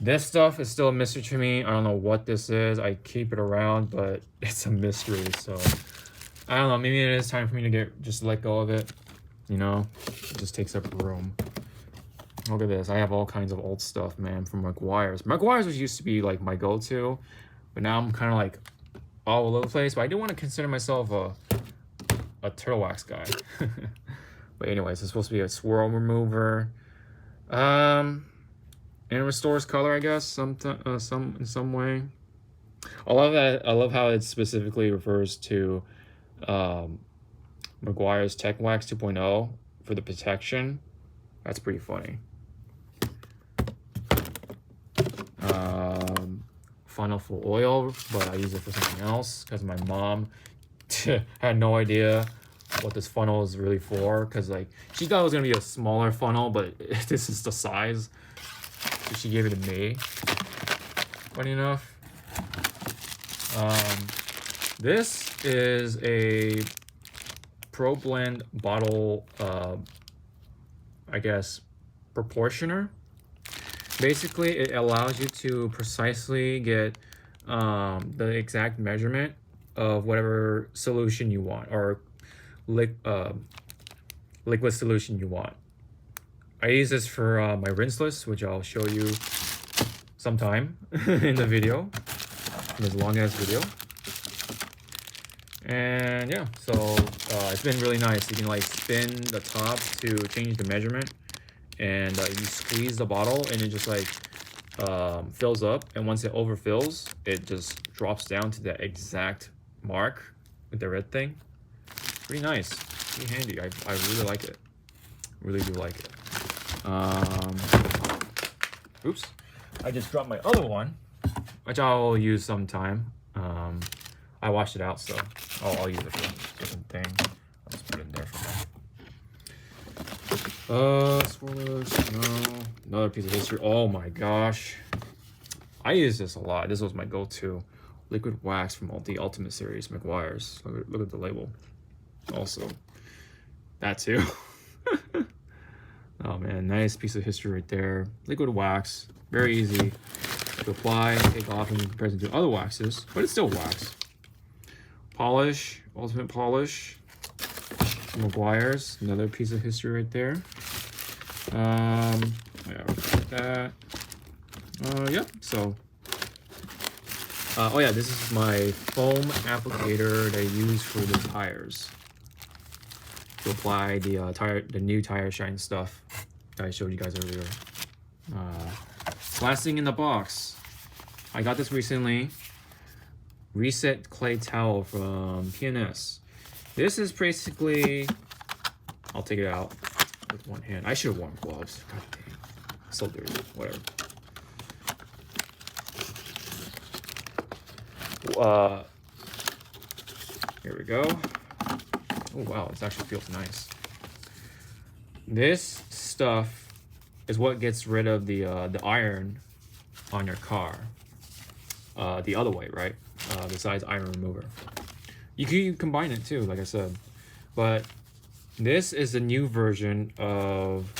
This stuff is still a mystery to me. I don't know what this is. I keep it around, but it's a mystery. So I don't know. Maybe it is time for me to just let go of it. You know, it just takes up room. Look at this. I have all kinds of old stuff, man, from McGuire's. McGuire's was used to be like my go-to, but now I'm kind of like all over the place. But I do want to consider myself a turtle wax guy. But anyways, it's supposed to be a swirl remover. And it restores color, I guess, in some way. I love that. I love how it specifically refers to McGuire's Tech Wax 2.0 for the protection. That's pretty funny. Funnel for oil, but I use it for something else because my mom had no idea what this funnel is really for, because like she thought it was gonna be a smaller funnel, but this is the size, so she gave it to me. Funny enough. This is a Pro Blend bottle, I guess, proportioner. Basically, it allows you to precisely get the exact measurement of whatever solution you want, or liquid solution you want. I use this for my rinseless, which I'll show you sometime in the video, in this long ass video. And yeah, so it's been really nice. You can like spin the top to change the measurement, and you squeeze the bottle and it just like fills up, and once it overfills, it just drops down to that exact mark with the red thing. pretty nice, pretty handy. I really like it. Really do like it. Oops, I just dropped my other one, which I'll use sometime. I washed it out, so I'll use it for a different thing. I'll just put it in there for now. Spoilers, no. Another piece of history. Oh my gosh. I use this a lot. This was my go-to. Liquid wax from the Ultimate Series, McGuire's. Look at the label. Also, that too. Oh man, nice piece of history right there. Liquid wax, very easy to apply, take off in comparison to other waxes, but it's still wax. Polish, Ultimate Polish, McGuire's, another piece of history right there. Yeah, that. Yeah, so. Oh yeah, this is my foam applicator that I use for the tires. To apply the new tire shine stuff that I showed you guys earlier. Last thing in the box. I got this recently. Reset clay towel from PNS. This is basically, I'll take it out with one hand. I should have worn gloves. God dang. So dirty. Whatever. Here we go. Oh wow, this actually feels nice. This stuff is what gets rid of the iron on your car. The other way, right? Besides iron remover. You can combine it too, like I said. But this is the new version of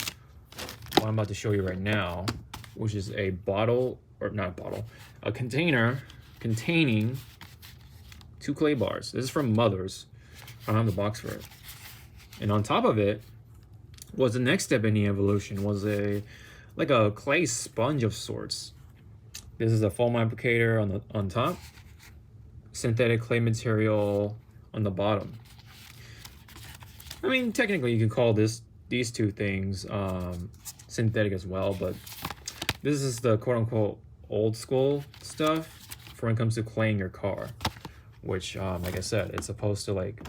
what I'm about to show you right now, which is a bottle, or not a bottle, a container containing 2 clay bars. This is from Mother's. I don't have the box for it. And on top of it was the next step in the evolution, was like a clay sponge of sorts. This is a foam applicator on top, synthetic clay material on the bottom. I mean, technically you can call these two things synthetic as well, but this is the quote-unquote old school stuff for when it comes to claying your car, which like I said, it's supposed to like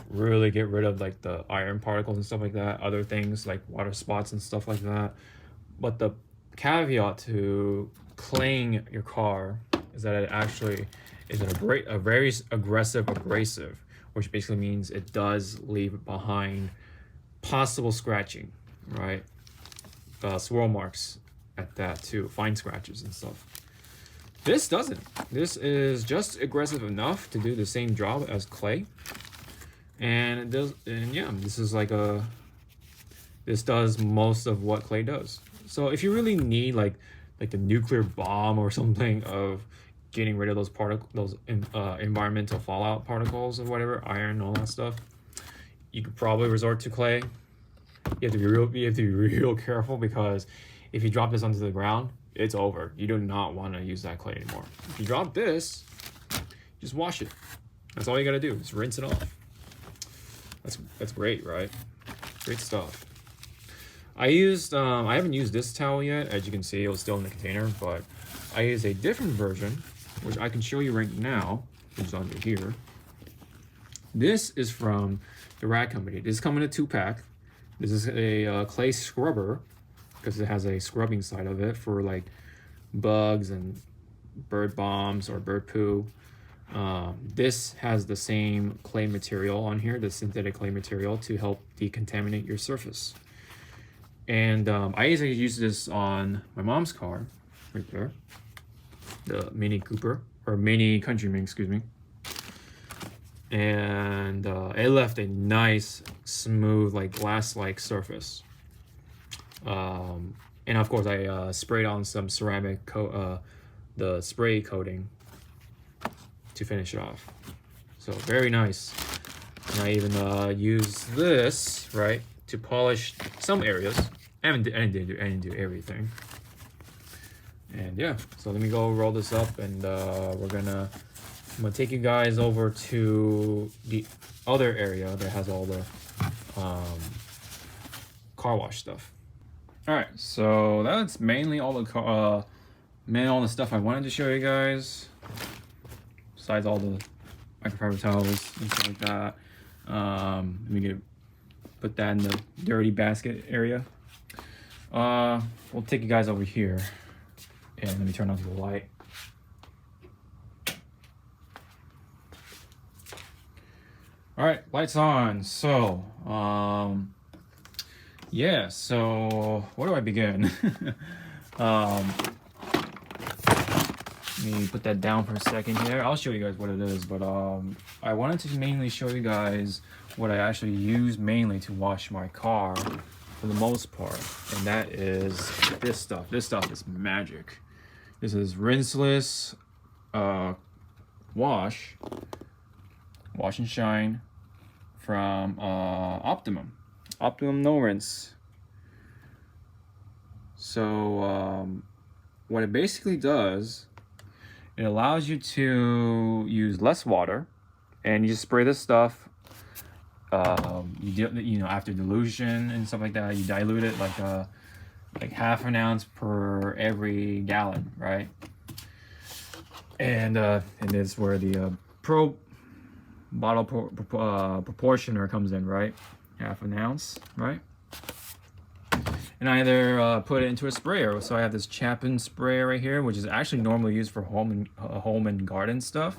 really get rid of like the iron particles and stuff like that, other things like water spots and stuff like that. But the caveat to claying your car is that it actually is a very aggressive abrasive, which basically means it does leave behind possible scratching, right? Swirl marks at that too, fine scratches and stuff. This doesn't. This is just aggressive enough to do the same job as clay. And it does, and yeah, this does most of what clay does. So if you really need like the nuclear bomb or something of getting rid of those environmental fallout particles or whatever, iron, all that stuff, you could probably resort to clay. You have to be real careful, because if you drop this onto the ground, it's over. You do not want to use that clay anymore. If you drop this, just wash it. That's all you gotta do. Just rinse it off. That's great, right? Great stuff. I haven't used this towel yet. As you can see, it was still in the container, but I used a different version, which I can show you right now, which is under here. This is from the Rag Company. This is coming in a 2-pack. This is a clay scrubber, because it has a scrubbing side of it for like bugs and bird bombs or bird poo. This has the same clay material on here, the synthetic clay material, to help decontaminate your surface. And I usually use this on my mom's car, right there, the Mini Cooper, or Mini Countryman, excuse me. And it left a nice, smooth, like glass-like surface. And of course, I sprayed on some ceramic the spray coating to finish it off. So very nice. And I even use this, right, to polish some areas. I didn't do everything. And yeah, so let me go roll this up, and I'm gonna take you guys over to the other area that has all the car wash stuff. All right, so that's mainly all the stuff I wanted to show you guys. Besides all the microfiber towels and stuff like that. Let me put that in the dirty basket area. We'll take you guys over here, and let me turn on the light. All right, lights on. So, yeah. So, where do I begin? Let me put that down for a second here. I'll show you guys what it is, but I wanted to mainly show you guys what I actually use mainly to wash my car for the most part, and that is this stuff. This stuff is magic. This is rinseless wash and shine from Optimum No Rinse. So what it basically does, it allows you to use less water, and you just spray this stuff. You know, after dilution and stuff like that, you dilute it like half an ounce per every gallon, right? And it's where the pro bottle proportioner comes in, right? Half an ounce, right? And I either put it into a sprayer. So I have this Chapin sprayer right here, which is actually normally used for home and garden stuff.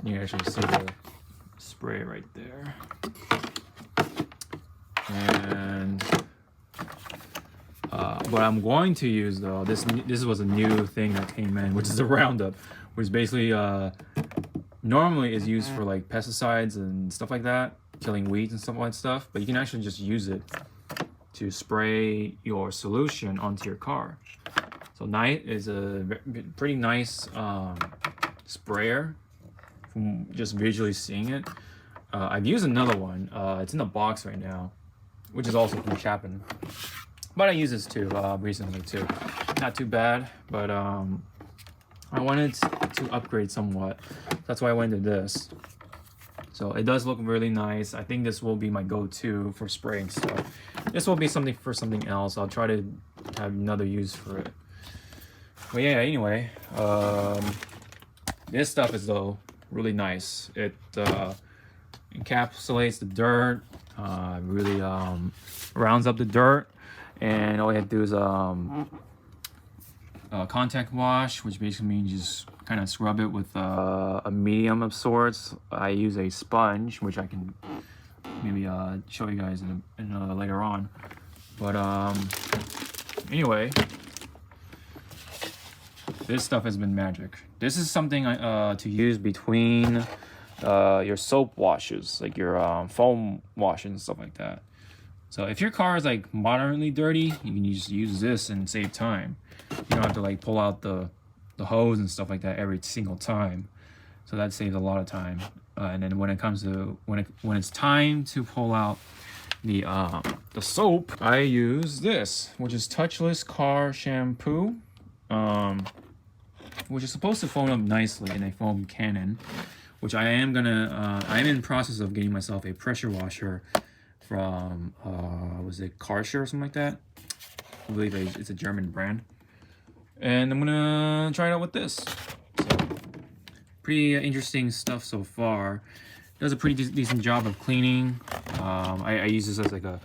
You can actually see the spray right there. And what I'm going to use though, this was a new thing that came in, which is a Roundup, which basically normally is used for like pesticides and stuff like that, killing weeds and stuff like that. But you can actually just use it to spray your solution onto your car. So Night is a pretty nice sprayer from just visually seeing it. I've used another one. It's in the box right now, which is also from Chapin. But I use this too recently too. Not too bad, but I wanted to upgrade somewhat. That's why I went to this. So it does look really nice. I think this will be my go-to for spraying stuff. This will be something for something else. I'll try to have another use for it. But yeah, anyway, this stuff is though really nice. It encapsulates the dirt, really rounds up the dirt, and all you have to do is contact wash, which basically means you just kind of scrub it with a medium of sorts. I use a sponge, which I can maybe show you guys in later on. But anyway, this stuff has been magic. This is something to use between your soap washes, like your foam washes and stuff like that. So if your car is like moderately dirty, you can just use this and save time. You don't have to like pull out the hose and stuff like that every single time. So that saves a lot of time. And then when it comes to when it's time to pull out the soap, I use this, which is touchless car shampoo, which is supposed to foam up nicely in a foam cannon, which I am gonna I'm in the process of getting myself a pressure washer from was it Karcher or something like that. I believe it's a German brand, and I'm gonna try it out with this. So pretty interesting stuff so far. Does a pretty decent job of cleaning. I use this as like a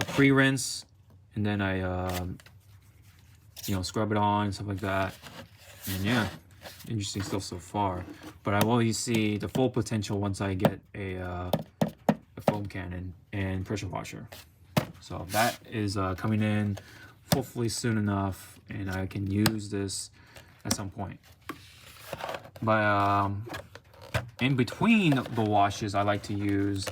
pre-rinse, and then I you know, scrub it on and stuff like that. And yeah, interesting stuff so far. But I will see the full potential once I get a foam cannon and pressure washer. So that is coming in hopefully soon enough, and I can use this at some point. But in between the washes, I like to use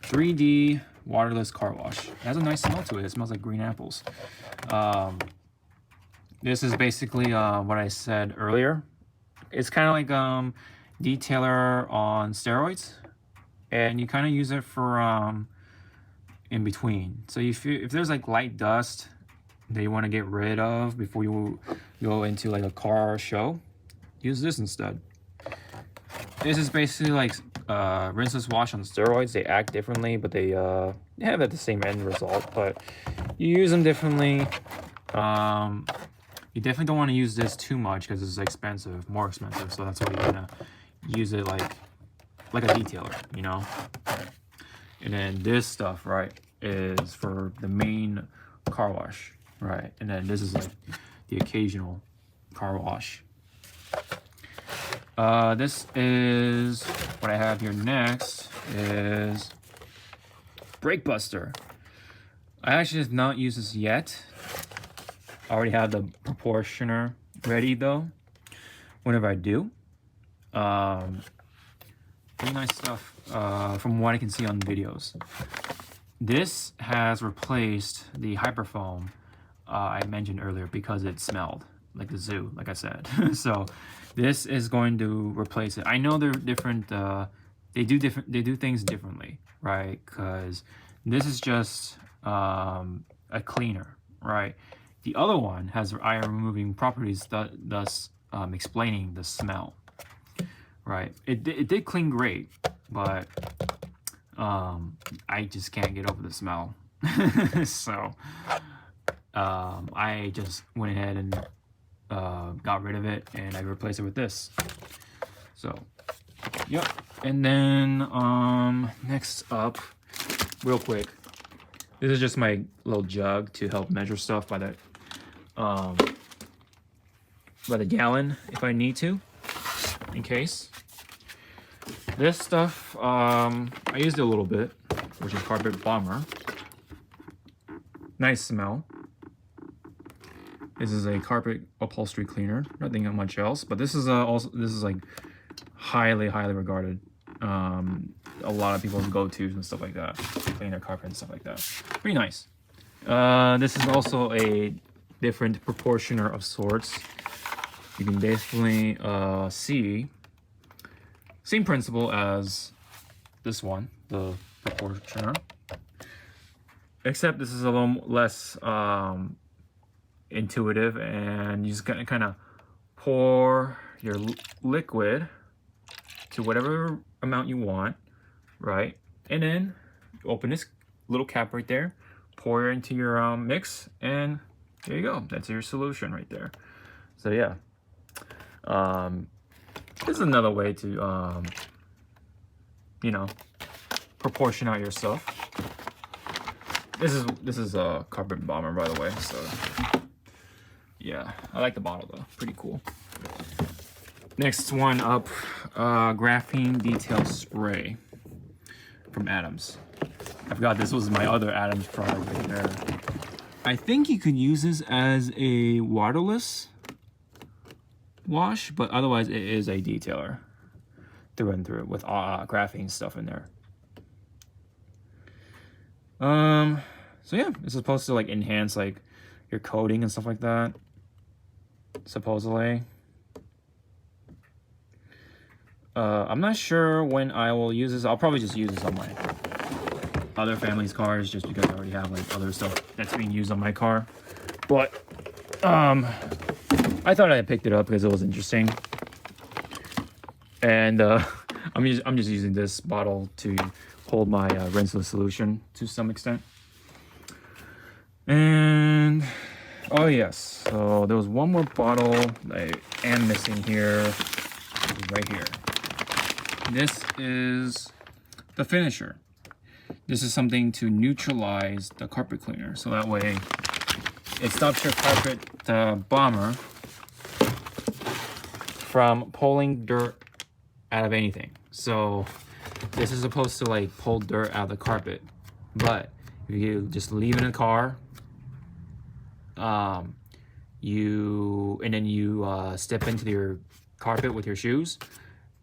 3D waterless car wash. It has a nice smell to it. It smells like green apples. This is basically what I said earlier. It's kind of like detailer on steroids, and you kind of use it for in between. So if there's like light dust that you want to get rid of before you go into like a car show, use this instead. This is basically like rinseless wash on steroids. They act differently, but they have the same end result, but you use them differently. You definitely don't want to use this too much because it's expensive, more expensive. So that's why you're gonna use it like a detailer, you know. And then this stuff, right, is for the main car wash, right? And then this is like the occasional car wash. This is what I have here next is Brake Buster. I actually have not used this yet. I already have the proportioner ready though. Whenever I do, pretty nice stuff from what I can see on videos. This has replaced the Hyperfoam I mentioned earlier because it smelled like the zoo, like I said. So this is going to replace it. I know they're different. They do things differently, right? Because this is just a cleaner, right? The other one has iron removing properties, thus explaining the smell, right? It did clean great, but I just can't get over the smell. So I just went ahead and got rid of it, and I replaced it with this. So yep. And then next up, real quick, this is just my little jug to help measure stuff by the gallon if I need to, in case. This stuff, I used it a little bit, which is Carpet Bomber. Nice smell. This is a carpet upholstery cleaner. Nothing much else, but this is like highly regarded. A lot of people's go-tos and stuff like that, clean their carpet and stuff like that. Pretty nice. This is also a different proportioner of sorts. You can definitely see same principle as this one, the proportioner, except this is a little less intuitive, and you just gotta kind of pour your liquid to whatever amount you want, right? And then open this little cap right there, pour it into your mix, and there you go. That's your solution right there. So yeah, this is another way to you know, proportion out your stuff. This is a Carpet Bomber, by the way. So yeah, I like the bottle though. Pretty cool. Next one up, graphene detail spray from Adams. I forgot this was my other Adams product right there. I think you could use this as a waterless wash, but otherwise it is a detailer through and through with graphene stuff in there. So yeah, it's supposed to like enhance like your coating and stuff like that, supposedly. I'm not sure when I will use this. I'll probably just use this on my other family's cars, just because I already have like other stuff that's being used on my car. But I thought I picked it up because it was interesting, and I'm just using this bottle to hold my rinseless solution to some extent. And oh yes, so there was one more bottle that I am missing here, right here. This is the finisher. This is something to neutralize the carpet cleaner, so that way it stops your carpet bomber from pulling dirt out of anything. So this is supposed to like pull dirt out of the carpet, but if you just leave it in a car, you step into your carpet with your shoes,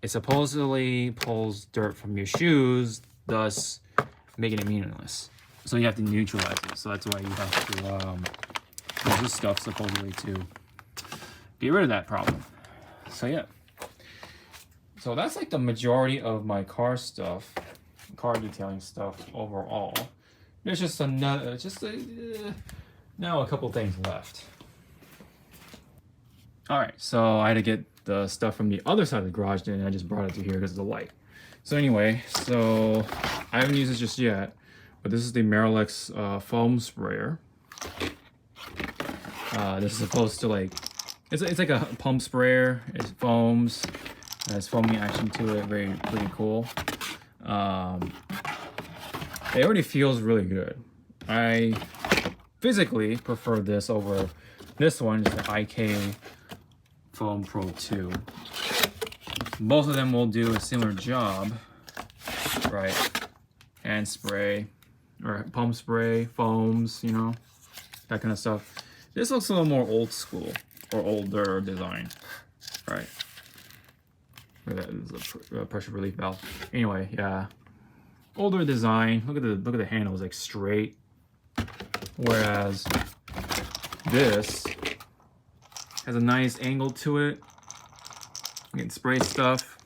it supposedly pulls dirt from your shoes, thus making it meaningless. So you have to neutralize it. So that's why you have to use this stuff supposedly to get rid of that problem. So yeah. So that's like the majority of my car detailing stuff overall. There's just now a couple things left. All right, so I had to get the stuff from the other side of the garage, and I just brought it to here because of the light. So anyway, so I haven't used this just yet, but this is the Marilex foam sprayer. This is supposed to like, it's like a pump sprayer. It foams. It has foaming action to it. Pretty cool. It already feels really good. I physically prefer this over this one. It's the IK Foam Pro 2. Both of them will do a similar job, right? Hand spray or pump spray, foams, you know, that kind of stuff. This looks a little more old school or older design, right? That is a pressure relief valve. Anyway, yeah, older design. Look at the handles, like straight. Whereas this has a nice angle to it. You can spray stuff.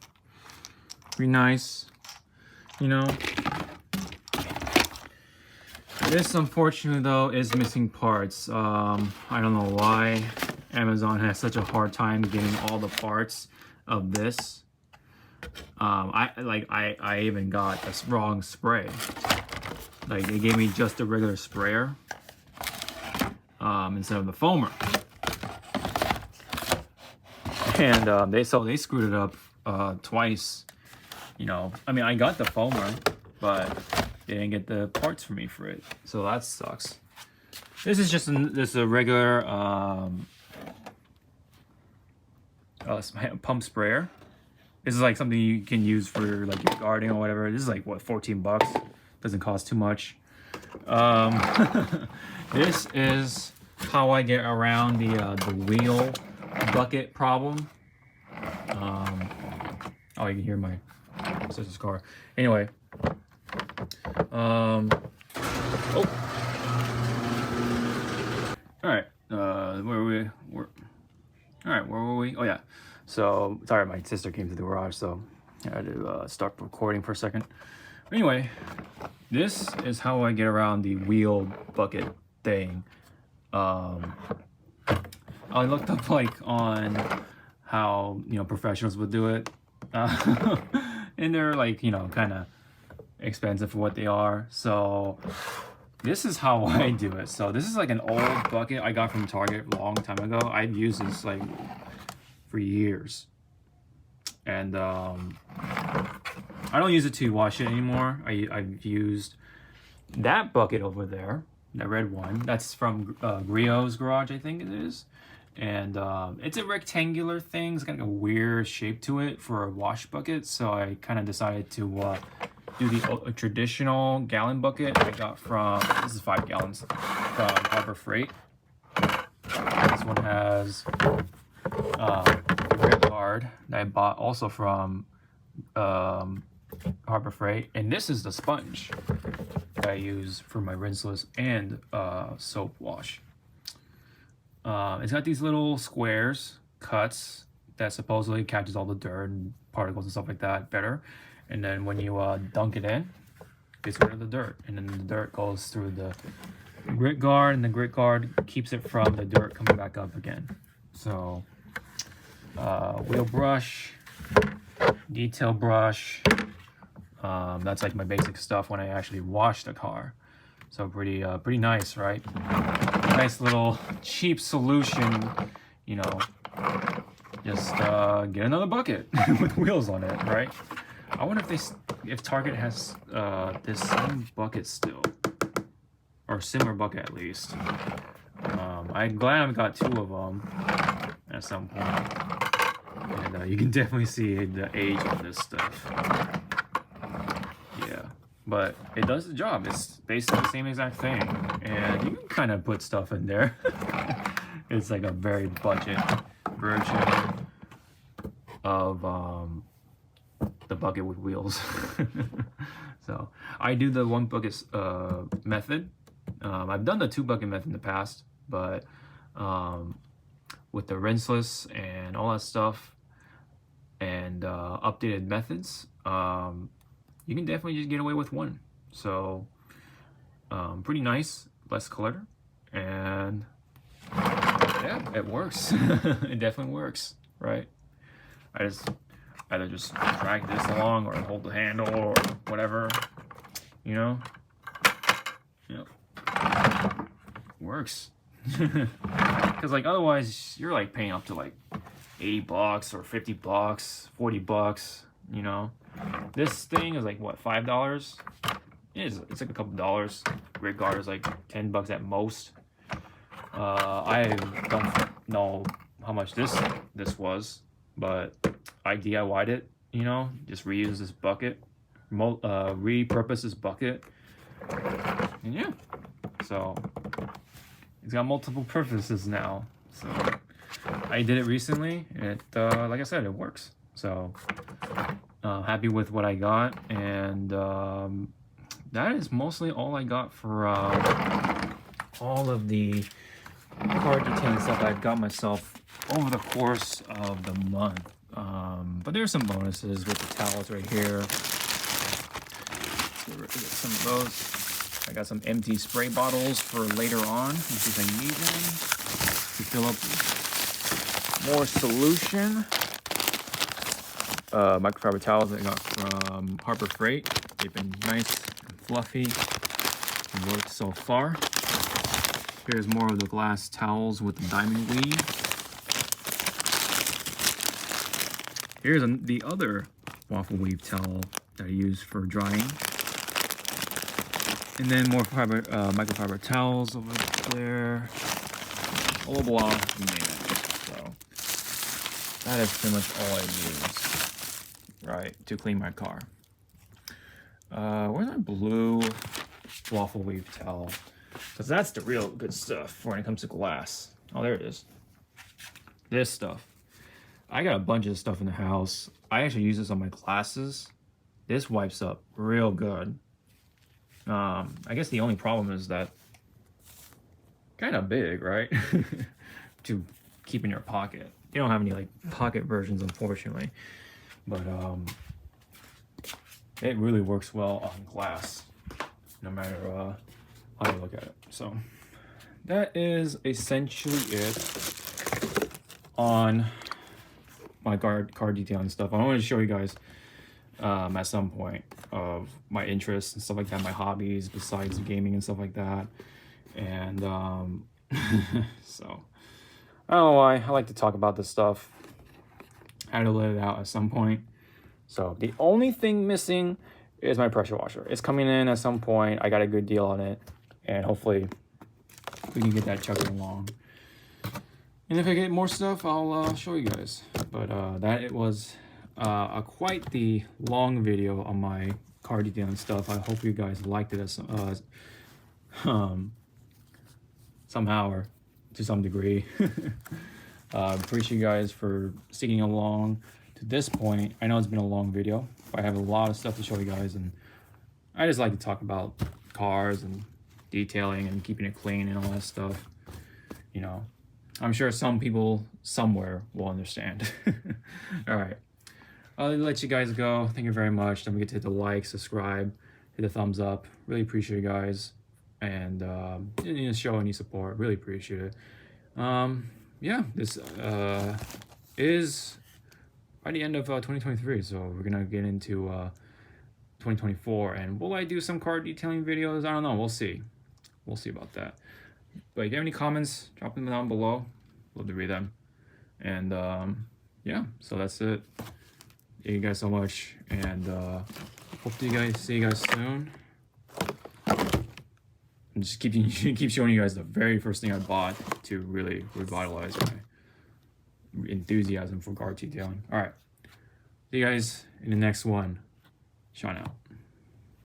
Pretty nice, you know. This, unfortunately, though, is missing parts. I don't know why Amazon has such a hard time getting all the parts of this. I even got a wrong spray. Like, they gave me just a regular sprayer instead of the foamer. And they screwed it up twice. You know, I mean, I got the foamer, but they didn't get the parts for me for it, so that sucks. This is just a regular pump sprayer. This is like something you can use for like your gardening or whatever. This is like what, 14 bucks. Doesn't cost too much. This is how I get around the wheel bucket problem. Oh, you can hear my sister's car. Anyway, oh, all right. Where were we? All right, where were we? Oh yeah. So sorry, my sister came to the garage, so I had to start recording for a second. Anyway, this is how I get around the wheel bucket thing. I looked up like on how, you know, professionals would do it, and they're like, you know, kind of expensive for what they are. So this is how I do it. So this is like an old bucket I got from Target a long time ago. I've used this like for years, and I don't use it to wash it anymore. I've used that bucket over there, that red one. That's from Griot's garage, I think it is. And it's a rectangular thing. It's got a weird shape to it for a wash bucket. So I kind of decided to do the traditional gallon bucket I got from, this is 5 gallons, from Harbor Freight. This one has the red card that I bought also from Harbor Freight. And this is the sponge that I use for my rinseless and soap wash. It's got these little squares, cuts, that supposedly catches all the dirt and particles and stuff like that better. And then when you dunk it in, it gets rid of the dirt. And then the dirt goes through the grit guard, and the grit guard keeps it from the dirt coming back up again. So, wheel brush, detail brush, that's like my basic stuff when I actually wash the car. So pretty nice, right? Nice little cheap solution, you know. Just get another bucket with wheels on it, right? I wonder if Target has this same bucket still, or similar bucket at least. I'm glad I've got 2 of them at some point, and you can definitely see the age of this stuff. Yeah, but it does the job. It's basically the same exact thing, and you can kind of put stuff in there. It's like a very budget version of the bucket with wheels. So I do the 1 bucket method. I've done the 2 bucket method in the past, but with the rinseless and all that stuff and updated methods, you can definitely just get away with 1. So pretty nice, less clutter, and yeah, it works. It definitely works, right? I just either just drag this along or hold the handle or whatever, you know. Yep. Works. Because like otherwise you're like paying up to like $80 or $50, $40, you know. This thing is like what, $5? It's like a couple dollars. Regardless, like $10 at most. I don't know how much this was, but I DIY'd it, you know, just reuse this bucket, repurpose this bucket, and yeah, so it's got multiple purposes now. So I did it recently. It like I said, it works. So happy with what I got, and that is mostly all I got for all of the car detailing stuff I've got myself over the course of the month. But there's some bonuses with the towels right here. So get some of those. I got some empty spray bottles for later on in case I need them to fill up more solution. Microfiber towels I got from Harbor Freight. They've been nice and fluffy. It worked so far. Here's more of the glass towels with the diamond weave. Here's the other waffle weave towel that I use for drying. And then more microfiber towels over there. Au revoir, you name it. So that is pretty much all I use, right, to clean my car. Where's my blue waffle weave towel? Because that's the real good stuff when it comes to glass. Oh, there it is. This stuff. I got a bunch of stuff in the house. I actually use this on my glasses. This wipes up real good. I guess the only problem is that kind of big, right? To keep in your pocket. You don't have any like pocket versions, unfortunately. But it really works well on glass, no matter how you look at it. So that is essentially it on my car detailing stuff. I wanted to show you guys at some point of my interests and stuff like that, my hobbies besides gaming and stuff like that. And so I don't know why I like to talk about this stuff. I had to let it out at some point. So the only thing missing is my pressure washer. It's coming in at some point. I got a good deal on it, and hopefully we can get that chugging along. And if I get more stuff, I'll show you guys. But that it was quite the long video on my car detailing stuff. I hope you guys liked it as somehow or to some degree. Appreciate you guys for sticking along to this point. I know it's been a long video, but I have a lot of stuff to show you guys, and I just like to talk about cars and detailing and keeping it clean and all that stuff. You know, I'm sure some people somewhere will understand. All right, I'll let you guys go. Thank you very much. Don't forget to hit the like, subscribe, hit the thumbs up. Really appreciate you guys, and show any support. Really appreciate it. Yeah, this is by the end of 2023, so we're gonna get into 2024. And will I do some car detailing videos? I don't know. We'll see about that. But if you have any comments, drop them down below. Love to read them. And yeah, so that's it. Thank you guys so much, and hope to see you guys soon. And just keep showing you guys the very first thing I bought to really revitalize my enthusiasm for car detailing. All right, see you guys in the next one. Sean out.